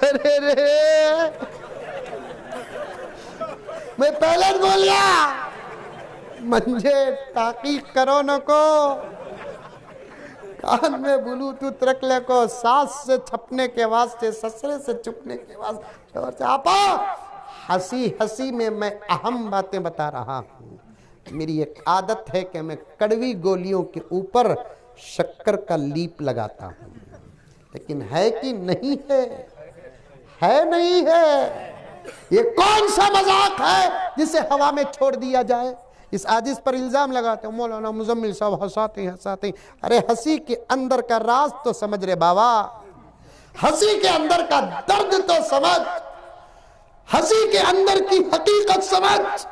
अरे रे मैं पहले बोल लिया, मंजे ताकीद करो न को, कान में ब्लूटूथ रख ले को, सास से छपने के वास्ते, ससुरे से छुपने के वास्ते। और से आपा हंसी हंसी में मैं अहम बातें बता रहा हूँ। मेरी एक आदत है कि मैं कड़वी गोलियों के ऊपर शक्कर का लीप लगाता हूँ, लेकिन है कि नहीं है नहीं है। ये कौन सा मजाक है जिसे हवा में छोड़ दिया जाए? इस आजिज पर इल्जाम लगाते हो मौलाना मुजम्मिल साहब हंसाते हैं। अरे हंसी के अंदर का राज तो समझ रे बाबा, हंसी के अंदर का दर्द तो समझ, हंसी के अंदर की हकीकत समझ।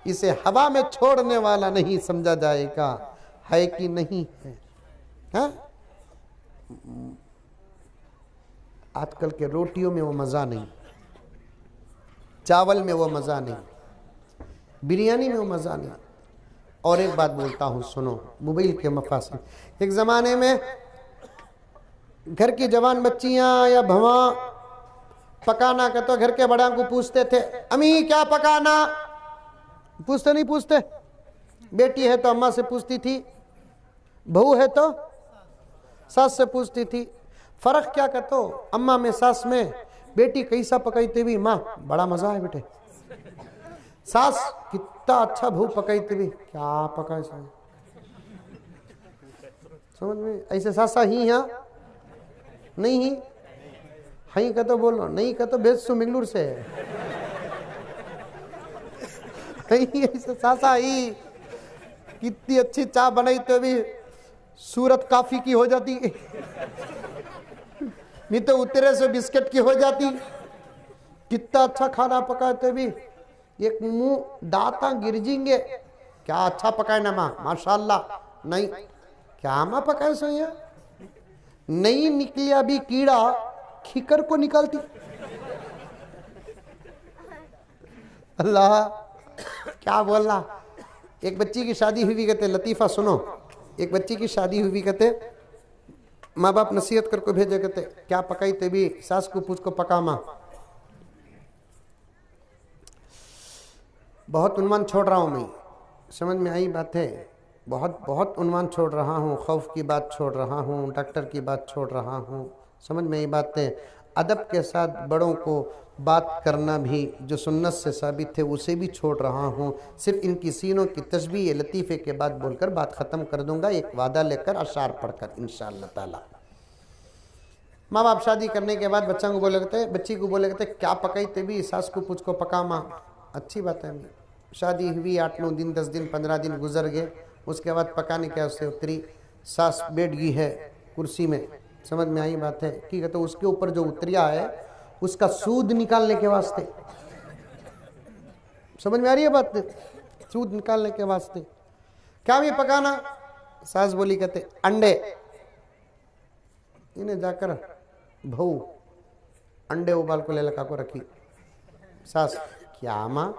इसे हवा में छोड़ने वाला नहीं समझा जाएगा, है कि नहीं है? हा? आजकल के रोटियों में वो मजा नहीं, चावल में वो मजा नहीं, बिरयानी में वो मजा नहीं। और एक बात बोलता हूं सुनो, मोबाइल के मफासिद। एक जमाने में घर की जवान बच्चियां या भवा पकाना का तो घर के बड़ा को पूछते थे, अम्मी क्या पकाना? पूछते नहीं पूछते, बेटी है तो अम्मा से पूछती थी, बहू है तो सास से पूछती थी। फर्क क्या कहते हो अम्मा में सास में? बेटी कैसा पकाई भी माँ बड़ा मजा है बेटे, सास कितना अच्छा बहू पकाई भी, क्या पकाए समझ में? ऐसे सासा ही यहाँ नहीं ही हई का तो बोलो, नहीं का तो भेज सो मिंगलूर से ऐसे सासा ही कितनी अच्छी चाय बनाई तो भी सूरत काफी की हो जाती, नहीं तो उतरे से बिस्किट की हो जाती। कितना अच्छा खाना पकाते भी एक मुंह दाता गिर जाएंगे, क्या अच्छा पकाए ना माँ माशाल्लाह। नहीं, क्या आमा पकाए सो यहाँ, नहीं निकली अभी कीड़ा खीकर को निकालती। अल्लाह क्या बोलना। एक बच्ची की शादी हुई, कहते लतीफ़ा सुनो, एक बच्ची की शादी हुई, कहते माँ बाप नसीहत करके भेजे, कहते क्या पकाई ते भी, सास को पूछ को पका माँ। बहुत उन्मान छोड़ रहा हूँ मैं, समझ में आई बात है, बहुत बहुत उन्मान छोड़ रहा हूँ, खौफ की बात छोड़ रहा हूँ, डॉक्टर की बात छोड़ रहा हूँ, समझ में आई बात है। अदब के साथ बड़ों को बात करना भी जो सुन्नत से साबित है उसे भी छोड़ रहा हूँ। सिर्फ इनकी सीनों की तस्बीह लतीफ़े के बाद बोलकर बात ख़त्म कर दूंगा, एक वादा लेकर अशार पढ़कर इंशाअल्लाह ताला। माँ बाप शादी करने के बाद बच्चा को बोले कहते, बच्ची को बोले कहते क्या पकाई तेबी, सास को पूछ को पका माँ। अच्छी बात है, शादी हुई 8-9 दिन 10 दिन 15 दिन गुजर गए, उसके बाद पकाने क्या उससे उतरी, सास बैठ गई है कुर्सी में, समझ में आई बात है कि कहते उसके ऊपर जो उतरिया है उसका सूद निकालने के वास्ते, समझ में आ रही है बात, सूद निकालने के वास्ते क्या भी पकाना। सास बोली कहते अंडे, इन्हें जाकर भाऊ अंडे उबाल को ले लगा को रखी। सास क्या माँ,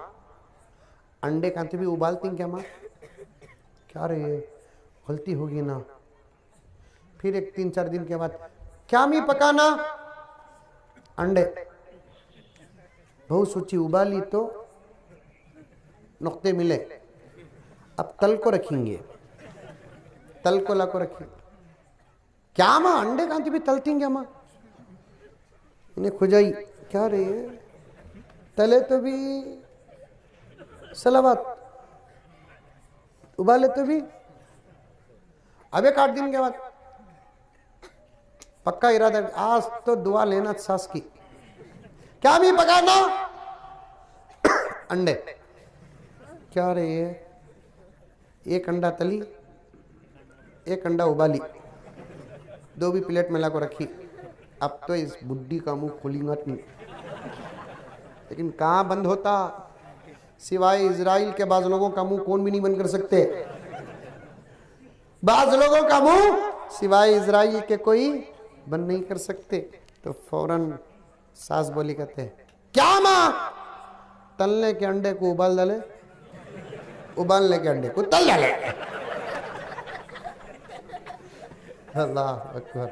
अंडे कांते भी उबालती क्या माँ, क्या रे गलती होगी ना। फिर एक 3-4 दिन के बाद क्या मी पकाना, अंडे, बहुत सोची उबाली तो नुक्ते मिले, अब तल को रखेंगे, तल को ला को रखी। क्या माँ अंडे कांते भी तलती क्या माँ, इन्हें खुजाई, क्या रे तले तो भी सलावत, उबाले तो भी। अब 8 दिन के बाद पक्का इरादा, आज तो दुआ लेना सास की, क्या भी पकाना, अंडे, क्या रे एक अंडा तली, एक अंडा उबाली, 2 भी प्लेट में ला को रखी। अब तो इस बुड्ढी का मुंह खुलेगा नहीं, लेकिन कहाँ बंद होता, सिवाय इजराइल के बाज लोगों का मुंह कौन भी नहीं बंद कर सकते, बाज लोगों का मुंह सिवाय इजराइल के कोई बंद नहीं कर सकते। तो फौरन सास बोली कहते क्या माँ, तलने के अंडे को उबाल डाले, उबालने के अंडे को तल डाले। अल्लाह अकबर,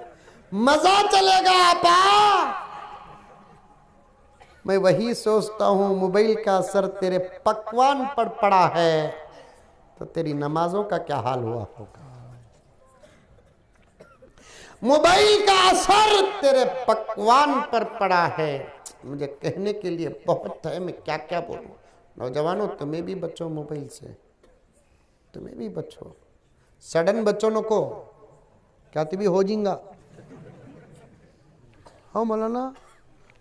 मजा चलेगा आपा। मैं वही सोचता हूं, मोबाइल का असर तेरे पकवान पर पड़ा है तो तेरी नमाजों का क्या हाल हुआ होगा। मोबाइल का असर तेरे पकवान पर पड़ा है। मुझे कहने के लिए बहुत है, मैं क्या क्या बोलूं। नौजवानों तुम्हें भी बचो मोबाइल से, तुम्हें भी बचो, सडन बच्चों को क्या भी हो जाएगा। हाँ मौलाना,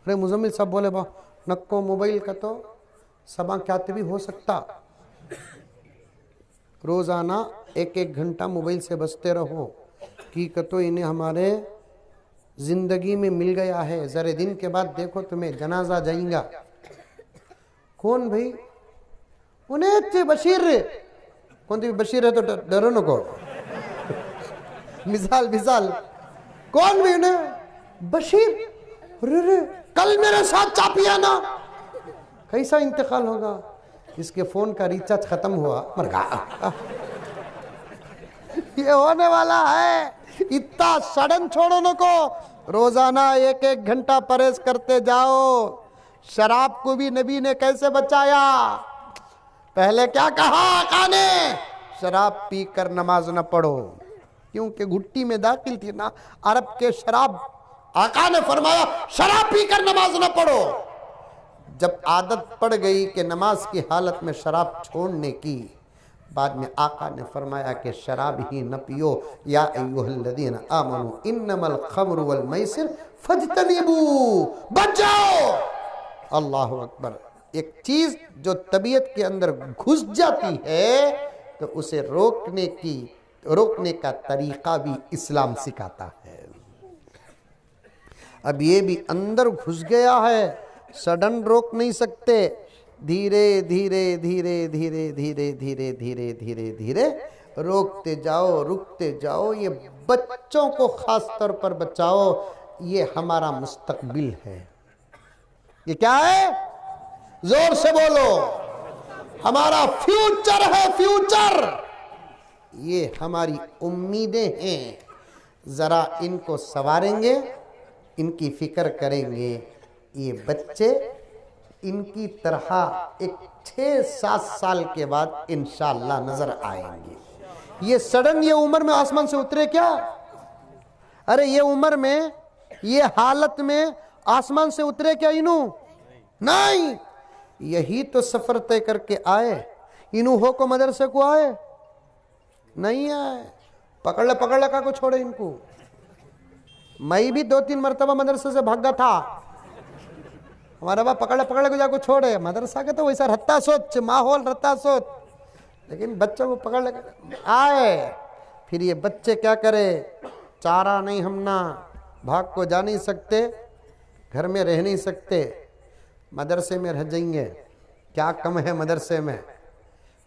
अरे मुजम्मिल साहब बोले बा नक्को मोबाइल का तो सबा क्या भी हो सकता। रोजाना 1-1 घंटा मोबाइल से बचते रहो कि कतो इन्हें हमारे जिंदगी में मिल गया है। जरे दिन के बाद देखो तुम्हें जनाजा जाएगा। कौन भाई, उन्हें बशीर, कौन थी बशीर है तो डरो न को। मिसाल कौन भी उन्हें बशीर, रे कल मेरे साथ चा पिया ना, कैसा इंतकाल होगा। इसके फोन का रिचार्ज खत्म हुआ, मर गया। ये होने वाला है। इतना सडन छोड़ो न को, रोजाना 1-1 घंटा परहेज करते जाओ। शराब को भी नबी ने कैसे बचाया, पहले क्या कहा आका ने, शराब पीकर नमाज न पढ़ो, क्योंकि घुट्टी में दाखिल थी ना अरब के शराब। आका ने फरमाया शराब पीकर नमाज न पढ़ो। जब आदत पड़ गई कि नमाज की हालत में शराब छोड़ने की, बाद में आका ने फरमाया कि शराब ही न पियो। या अय्युहल्लज़ीना आमनू इन्नमल खम्रु वल मैसिर फज्तनिबू, बच जाओ। अल्लाह अकबर। एक चीज जो तबीयत के अंदर घुस जाती है तो उसे रोकने का तरीका भी इस्लाम सिखाता है। अब ये भी अंदर घुस गया है, सडन रोक नहीं सकते। धीरे धीरे धीरे धीरे धीरे धीरे धीरे धीरे धीरे रोकते जाओ, रुकते जाओ। ये बच्चों को खास तौर पर बचाओ, ये हमारा मुस्तकबिल है। ये क्या है? जोर से बोलो, हमारा फ्यूचर है, फ्यूचर। ये हमारी उम्मीदें हैं। जरा इनको संवारेंगे, इनकी फिक्र करेंगे। ये बच्चे इनकी तरह एक 6-7 साल के बाद इंशाअल्लाह नजर आएंगे। ये सडन ये उम्र में आसमान से उतरे क्या? अरे ये उम्र में, ये हालत में आसमान से उतरे क्या इनू? नहीं, यही तो सफर तय करके आए। इनू हो को मदरसे को आए नहीं आए। पकड़ ले का को छोड़े इनको। मैं भी 2-3 मरतबा मदरसे से भागा था। हमारा बाप पकड़ ले को जाको छोड़े। मदरसा के तो वैसा रहता सोच, माहौल रहता सोच, लेकिन बच्चों को पकड़ ले आए। फिर ये बच्चे क्या करे? चारा नहीं, हम ना भाग को जा नहीं सकते, घर में रह नहीं सकते, मदरसे में रह जाएंगे। क्या कम है मदरसे में?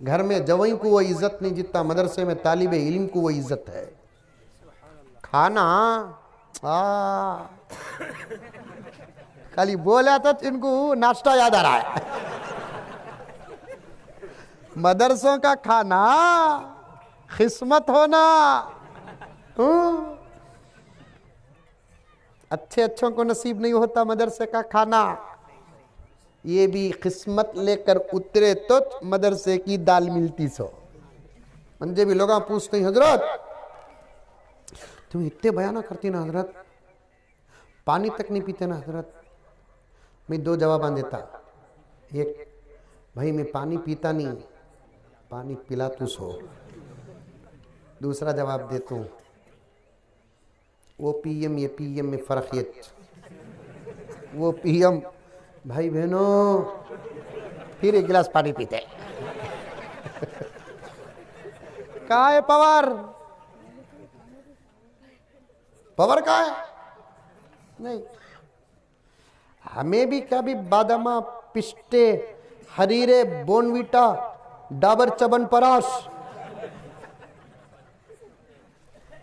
घर में जवाई को वो इज्जत नहीं जितना मदरसे में तालिबे इल्म को वो इज्जत है। खाना खाली बोला तो इनको नाश्ता याद आ रहा है। मदरसों का खाना किस्मत होना। अच्छों को नसीब नहीं होता मदरसे का खाना। ये भी किस्मत लेकर उतरे तो मदरसे की दाल मिलती सो। मुझे भी लोग पूछते हैं, हजरत तुम इतने बयाना करती ना हजरत, पानी तक नहीं पीते ना हजरत। मैं 2 जवाब देता। एक, भाई मैं पानी पीता नहीं, पानी पिला तू सो। दूसरा जवाब देता हूँ, वो पीएम ये पीएम में फर्क ये। वो पीएम भाई बहनों फिर 1 गिलास पानी पीते। कहा है पावर? पावर कहा है? नहीं। हमें भी क्या भी बादामा, पिस्टे, हरीरे, बोनवीटा, डाबर च्यवनप्राश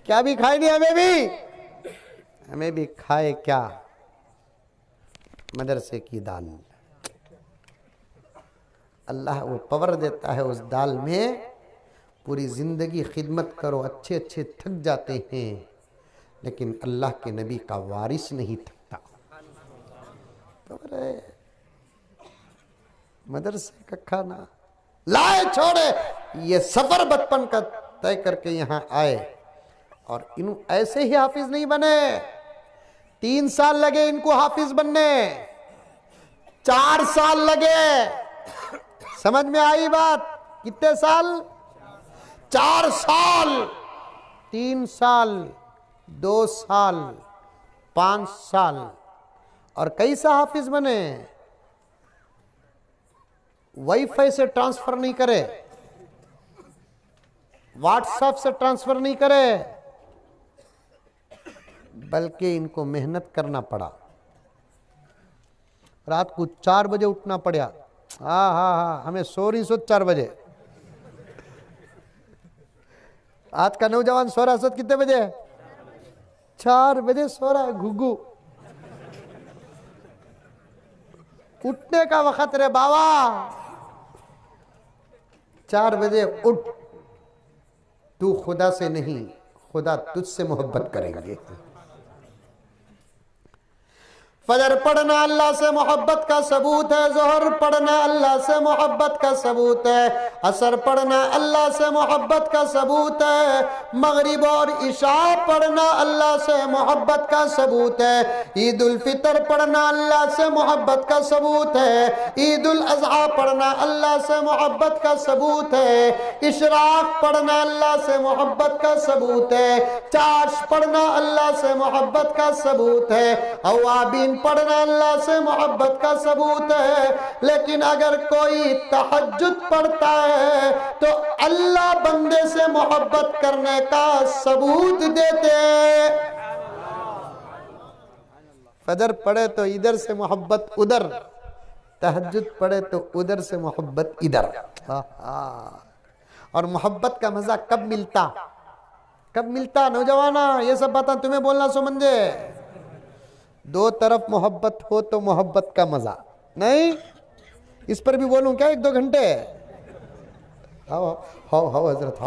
क्या भी खाए नहीं? हमें भी खाए क्या? मदरसे की दाल। अल्लाह वो पावर देता है उस दाल में। पूरी जिंदगी खिदमत करो, अच्छे थक जाते हैं, लेकिन अल्लाह के नबी का वारिस नहीं थकता। पावर है मदरसे का खाना। लाए छोड़े, ये सफर बचपन का तय करके यहाँ आए और इन ऐसे ही हाफिज नहीं बने। 3 साल लगे इनको हाफिज बनने, 4 साल लगे। समझ में आई बात? कितने साल? 4 साल, 3 साल, 2 साल, 5 साल। और कैसा हाफिज बने? वाईफाई से ट्रांसफर नहीं करे, व्हाट्सएप से ट्रांसफर नहीं करे, बल्कि इनको मेहनत करना पड़ा। रात को 4 बजे उठना पड़ा। हाँ, हमें सो रही सो 4 बजे। आज का नौजवान सो रहा सो कितने बजे? 4 बजे सो रहा है। घुग्गू उठने का वक्त रे बाबा, 4 बजे उठ। तू खुदा से नहीं, खुदा तुझसे मोहब्बत करेंगे। फजर पढ़ना अल्लाह से मोहब्बत का सबूत है, जोहर पढ़ना अल्लाह से मोहब्बत का सबूत है, असर पढ़ना अल्लाह से मोहब्बत का सबूत है, मगरिब और इशा पढ़ना अल्लाह से मोहब्बत का सबूत है, ईद उल फितर पढ़ना अल्लाह से मोहब्बत का सबूत है, ईद उल अज़हा पढ़ना अल्लाह से मोहब्बत का सबूत है, इशराक पढ़ना अल्लाह से मोहब्बत का सबूत है, चाश पढ़ना अल्लाह से मोहब्बत का सबूत है, अवाबीन पढ़ना अल्लाह से मोहब्बत का सबूत है। लेकिन अगर कोई तहज्जुद पढ़ता है तो अल्लाह बंदे से मोहब्बत करने का सबूत देते। फजर पढ़े तो इधर से मोहब्बत उधर, तहज्जुद पढ़े तो उधर से मोहब्बत इधर। और मोहब्बत का मजा कब मिलता नौजवाना, ये सब बातें तुम्हें बोलना समझे। दो तरफ मोहब्बत हो तो मोहब्बत का मजा नहीं। इस पर भी बोलूं क्या 1-2 घंटे? हाओ हजरत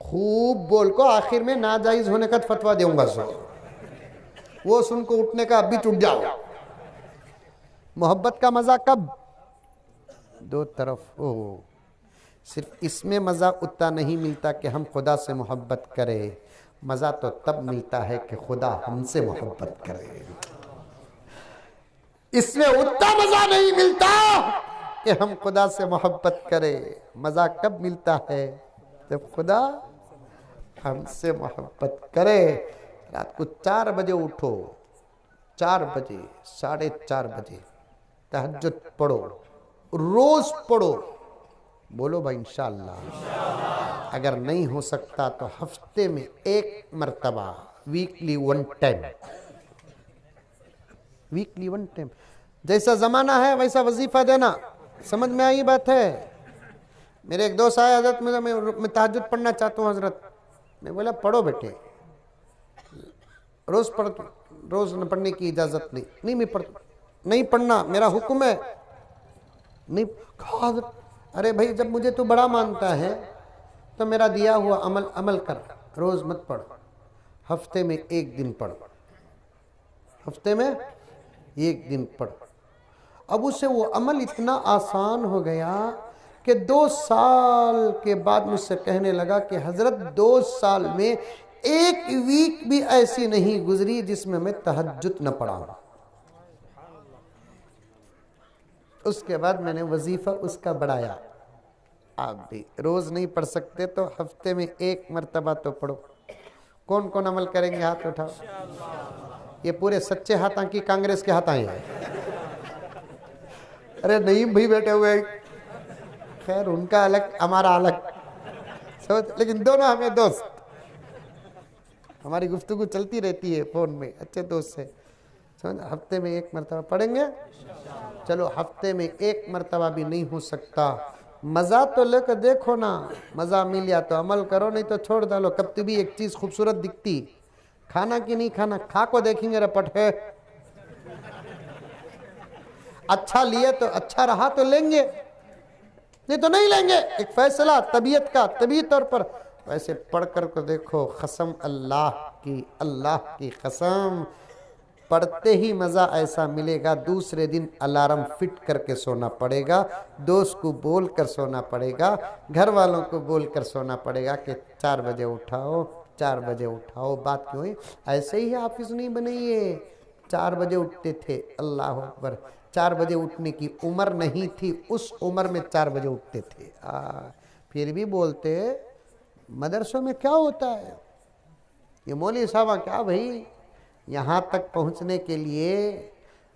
खूब बोल को आखिर में नाजायज होने का फतवा दूंगा। वो सुन को उठने का अभी टूट जाओ। मोहब्बत का मजा कब? दो तरफ हो। सिर्फ इसमें मजा उतना नहीं मिलता कि हम खुदा से मोहब्बत करें, मजा तो तब मिलता है कि खुदा हमसे मोहब्बत करे। इसमें उतना मजा नहीं मिलता कि हम खुदा से मोहब्बत करें, मजा कब मिलता है? जब खुदा हमसे मोहब्बत करे। रात को 4 बजे उठो, 4 बजे 4:30 बजे तहज्जुद पढ़ो, रोज पढ़ो। बोलो भाई इंशाअल्लाह। अगर नहीं हो सकता तो हफ्ते में 1 मरतबा, वीकली 1 टाइम। जैसा जमाना है वैसा वजीफा देना। समझ में आई बात है? मेरे एक दोस्त आए, हजरत मैं तहज्जुद पढ़ना चाहता हूँ हजरत। मैं बोला पढ़ो बेटे, रोज न पढ़ने की इजाजत नहीं मैं नहीं पढ़ना, मेरा हुक्म है। नहीं कहा, अरे भाई जब मुझे तू बड़ा मानता है तो मेरा दिया हुआ अमल कर, रोज मत पढ़, हफ्ते में 1 दिन पढ़, हफ्ते में 1 दिन पढ़। अब उसे वो अमल इतना आसान हो गया कि 2 साल के बाद मुझसे कहने लगा कि हजरत 2 साल में 1 वीक भी ऐसी नहीं गुजरी जिसमें मैं तहज्जुद न पढ़ा हूं। उसके बाद मैंने वजीफा उसका बढ़ाया। आप भी रोज नहीं पढ़ सकते तो हफ्ते में 1 मरतबा तो पढ़ो। कौन कौन अमल करेंगे? हाथ उठाओ। ये पूरे सच्चे हाथा की कांग्रेस के हाथ आए हैं। अरे नहीं भाई बैठे हुए, खैर उनका अलग हमारा अलग, लेकिन दोनों हमें दोस्त, हमारी गुफ्तगू चलती रहती है फोन में अच्छे दोस्त से। समझ, हफ्ते में 1 मरतबा पढ़ेंगे। चलो हफ्ते में 1 मरतबा भी नहीं हो सकता, मज़ा तो लेकर देखो ना। मज़ा मिल गया तो अमल करो, नहीं तो छोड़ डालो। कब तो भी एक चीज़ खूबसूरत दिखती, खाना कि नहीं खाना, खा को देखेंगे रपट है। अच्छा लिए तो अच्छा रहा तो लेंगे, नहीं तो नहीं लेंगे। एक फैसला तबीयत का, तबी तौर पर। वैसे पढ़ कर को देखो, कसम अल्लाह की कसम, पढ़ते ही मज़ा ऐसा मिलेगा। दूसरे दिन अलार्म फिट करके सोना पड़ेगा, दोस्त को बोल कर सोना पड़ेगा, घर वालों को बोल कर सोना पड़ेगा कि 4 बजे उठाओ, 4 बजे उठाओ। बात क्यों है? ऐसे ही हाफिज नहीं बने ये। 4 बजे उठते थे, अल्लाह अकबर। 4 बजे उठने की उम्र नहीं थी, उस उम्र में 4 बजे उठते थे। फिर भी बोलते मदरसों में क्या होता है, ये मौलवी साहब क्या भाई। यहाँ तक पहुँचने के लिए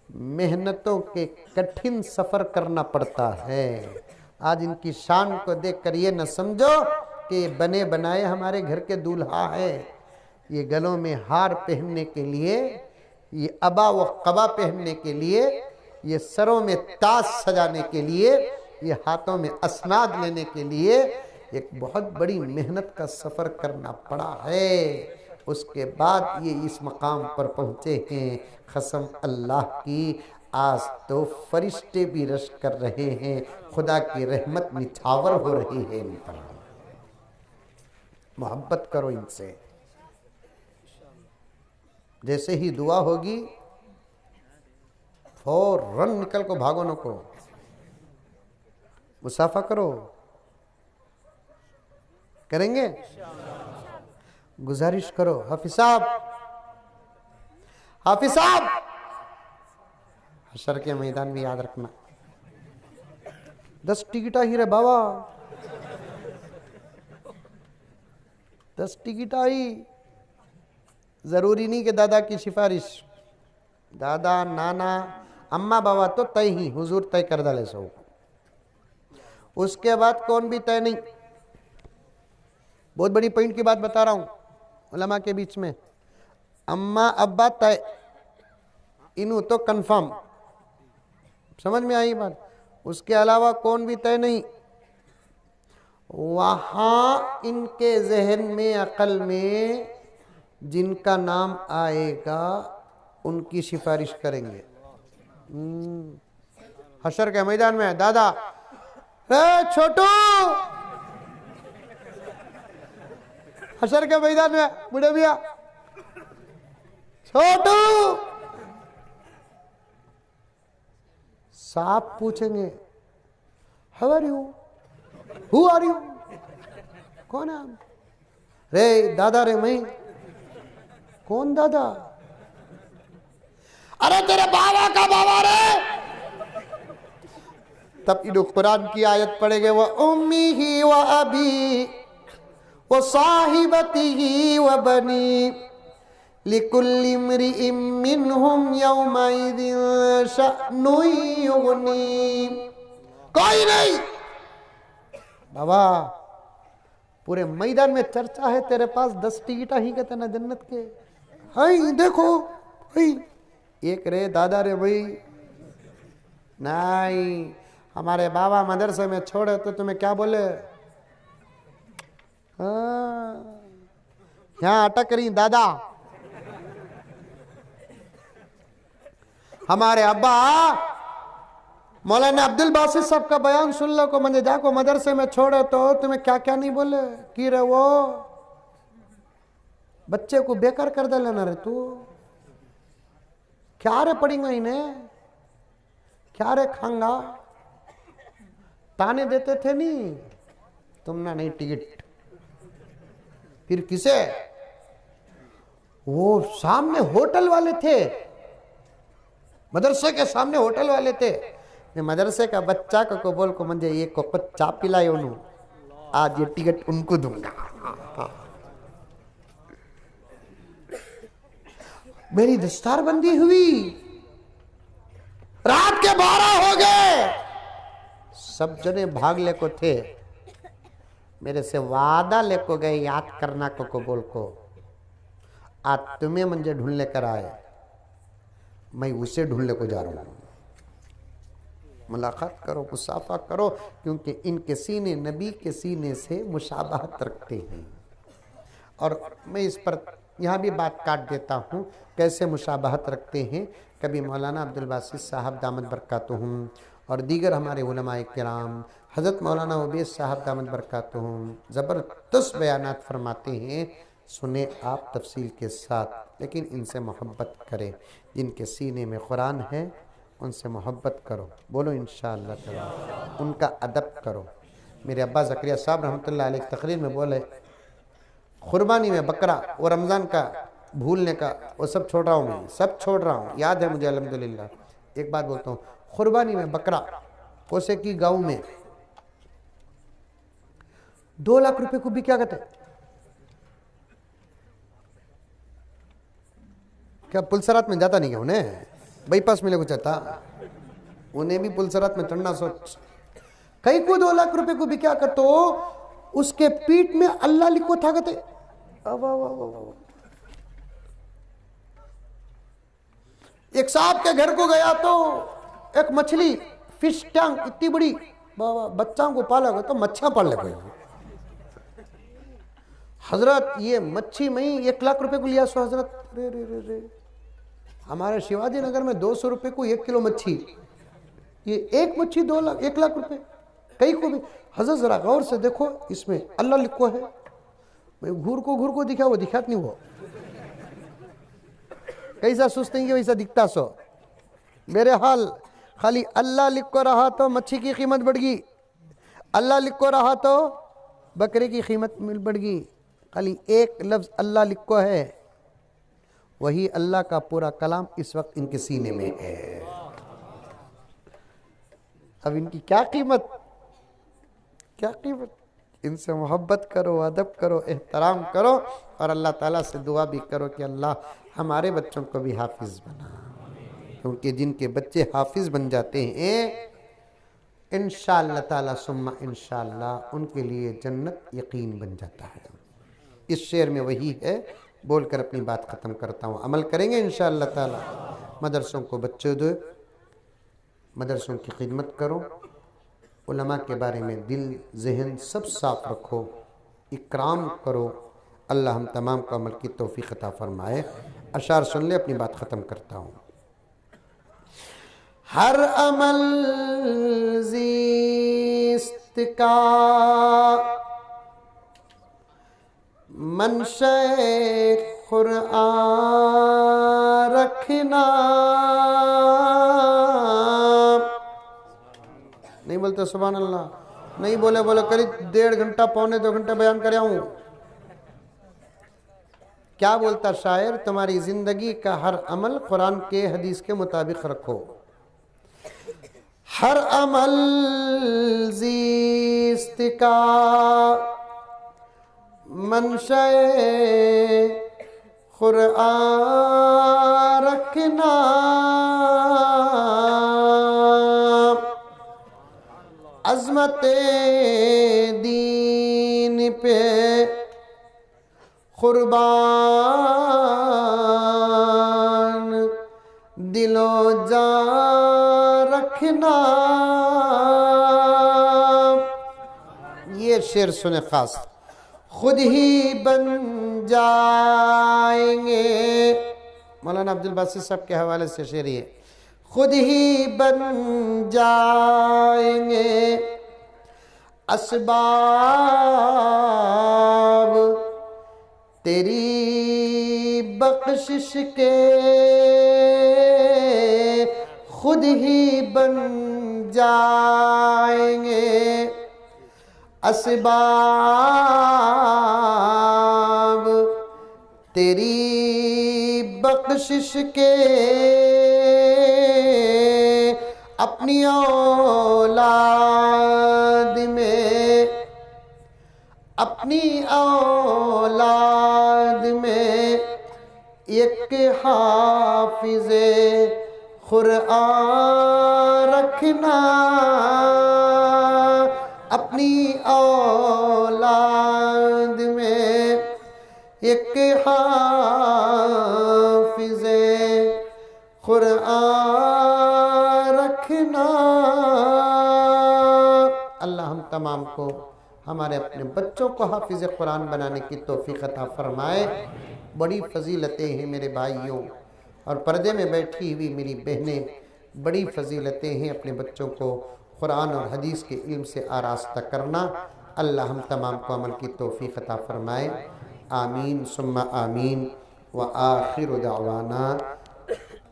मेहनतों के कठिन सफ़र करना पड़ता है। आज इनकी शान को देखकर ये न समझो कि बने बनाए हमारे घर के दूल्हा है। ये गलों में हार पहनने के लिए, ये अबा व कबा पहनने के लिए, ये सरों में ताज सजाने के लिए, ये हाथों में असनाद लेने के लिए एक बहुत बड़ी मेहनत का सफ़र करना पड़ा है। उसके बाद ये इस मकाम पर पहुँचे हैं। कसम अल्लाह की, आज तो फरिश्ते भी रश कर रहे हैं, खुदा की रहमत निछावर हो रही है इन पर। मोहब्बत करो इनसे। जैसे ही दुआ होगी फौरन निकल को भागो न को, मुसाफा करो। करेंगे? गुजारिश करो। हाफिज साहब, हाफिज साहब, हशर के मैदान में याद रखना 10 टिकट ही रे बाबा, 10 टिकट आई। जरूरी नहीं कि दादा की सिफारिश, दादा नाना अम्मा बाबा तो तय ही, हुजूर तय कर डाले सो। उसके बाद कौन भी तय नहीं। बहुत बड़ी पॉइंट की बात बता रहा हूं उलमा के बीच में। अम्मा अब्बा तय, इनू तो कंफर्म, समझ में आई बात। उसके अलावा कौन भी तय नहीं। वहां इनके जहन में, अकल में जिनका नाम आएगा उनकी सिफारिश करेंगे। हशर के मैदान में दादा, रे छोटू, हशर के मैदान में बूढ़े भैया, छोटू, साफ पूछेंगे how are you, who are you, कौन है आप? रे दादा रे मैं। कौन दादा? अरे तेरे बाबा का बाबा रे। तब इन कुरान की आयत पढ़ेंगे, वो उम्मी ही व अबी वो साहिबती ही व बनी लिकुल्लि इम्रिइम मिनहुम यौमइदिन शअनुन युगनी। कोई नहीं बाबा, पूरे मैदान में चर्चा है तेरे पास 10 टिकट ही कहते ना जन्नत के। हाय देखो, हाय एक रे दादा रे भाई। नहीं, हमारे बाबा मदरसे में छोड़े तो तुम्हें क्या बोले? यहाँ अटक रही दादा। हमारे अब्बा मौलाना अब्दुल बासित साहब का बयान सुन लो को मंजे जाको मदरसे में छोड़े तो तुम्हें क्या क्या नहीं बोले कि रे वो बच्चे को बेकार कर दे लेना रे तू। क्या रे पढ़ेंगा इन्हें, क्या रे खांगा। ताने देते थे नहीं, तुमने नहीं टिकट। फिर किसे? वो सामने होटल वाले थे, मदरसे के सामने होटल वाले थे। मदरसे का बच्चा को बोल को मंजे ये को चा पिलाए उन्हों, आज ये टिकट उनको दूंगा। मेरी दस्तारबंदी हुई, रात के 12 हो गए, सब जने भाग ले को थे। मेरे से वादा लेको गए याद करना को बोल को, आज तुम्हें मंजे ढूंढ लेकर आए, मैं उसे ढूंढने को जा रहा हूं। मुलाकात करो, मुसाफा करो, क्योंकि इनके सीने नबी के सीने से मुशाबहत रखते हैं। और मैं इस पर यहाँ भी बात काट देता हूँ, कैसे मुशाबहत रखते हैं। कभी मौलाना अब्दुल बासित साहब दामद बरकातुहुम और दीगर हमारे उलमाए किराम, हज़रत मौलाना उबैस साहब दामद बरकातुहुम ज़बरदस्त बयानात फरमाते हैं। सुने आप तफसील के साथ, लेकिन इनसे मोहब्बत करें। जिनके सीने में कुरान है उनसे मोहब्बत करो, बोलो इंशाअल्लाह ताला। उनका अदब करो। मेरे अब्बा ज़करिया साहब रहमतुल्लाह अलैह तकरीर में बोले, कुर्बानी में बकरा और रमज़ान का भूलने का वो सब छोड़ रहा हूँ, मैं सब छोड़ रहा हूँ, याद है मुझे अल्हम्दुलिल्लाह। एक बात बोलता हूँ, कुर्बानी में बकरा कोसे की गाँव में 2 लाख रुपए को भी क्या कहते, क्या पुलसरात में जाता नहीं क्या उन्हें? बाईपास मिले कुछ आता, उन्हें भी पुलसरात में चढ़ना सोच। कई को 2 लाख रुपए को भी क्या करते हो, उसके पीठ में अल्लाह लिखो था कहते। एक साहब के घर को गया तो एक मछली फिश टैंक इतनी बड़ी, बच्चों को पाला गया तो मच्छा पाल ले गए। हजरत ये मच्छी में 1 लाख रुपए को लिया सो हजरत। रे रे रे रे, हमारे शिवाजी नगर में 200 रुपए को 1 किलो मच्छी, ये एक मच्छी 1 लाख रुपए। कई को भी हजरत जरा गौर से देखो, इसमें अल्लाह लिखो है। मैं घूर को दिखा, वो दिखात नहीं, वो कैसा सोचते वैसा दिखता सो। मेरे हाल खाली अल्लाह लिख को रहा तो मच्छी की कीमत बढ़ गई, अल्लाह लिख को रहा तो बकरे की कीमत बढ़ गई। खाली एक लफ्ज अल्लाह लिख को है, वही अल्लाह का पूरा कलाम इस वक्त इनके सीने में है। अब इनकी क्या कीमत, क्या कीमत। इनसे मोहब्बत करो, अदब करो, एहतराम करो, और अल्लाह ताला से दुआ भी करो कि अल्लाह हमारे बच्चों को भी हाफिज बना, क्योंकि जिनके बच्चे हाफिज बन जाते हैं इंशाअल्लाह ताला सुम्मा इंशाअल्लाह उनके लिए जन्नत यकीन बन जाता है। इस शेर में वही है। बोलकर अपनी बात ख़त्म करता हूँ, अमल करेंगे इंशाअल्लाह ताला। मदरसों को बच्चों दो, मदरसों की खिदमत करो, उलमा के बारे में दिल जहन सब साफ रखो, इकराम करो। अल्लाह हम तमाम को अमल की तौफीक अता फरमाए। अशार सुन ले, अपनी बात ख़त्म करता हूँ। हर अमल ज़ीस्त का मनशे क़ुरआन रखना। नहीं बोलते सुभान अल्लाह? नहीं बोले बोले करीब 1.5 घंटा पौने 2 घंटे बयान कर आऊँ। क्या बोलता शायर? तुम्हारी जिंदगी का हर अमल कुरान के हदीस के मुताबिक रखो। हर अमल ज़ीस्त का मनशे क़ुरआन रखना। अज़मते दीन पे कुर्बान दिलो जान रखना। ये शेर सुने खास, खुद ही बन जाएंगे। मौलाना अब्दुल बासित साहब के हवाले से शेर ये, खुद ही बन जाएंगे असबाब तेरी बख्शिश के। खुद ही बन जाएंगे असबाब तेरी बख्शिश के। अपनी औलाद में, अपनी औलाद में एक हाफिज़े क़ुरआन रखना। अपनी औलाद में एक हाफिज़े क़ुरआन रखना। अल्लाह हम तमाम को, हमारे अपने बच्चों को हाफिज़ कुरान बनाने की तौफीक अता फरमाए। बड़ी फजीलतें हैं मेरे भाइयों, और पर्दे में बैठी हुई मेरी बहनें, बड़ी फजीलतें हैं अपने बच्चों को कुरान और हदीस के इल्म से आरास्ता करना। अल्लाह हम तमाम को अमल की तौफीक अता फरमाए। आमीन सुम्मा आमीन। व आखिर दावाना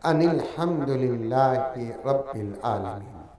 अनिल हम्दुलिल्लाहि रब्बिल आलमीन।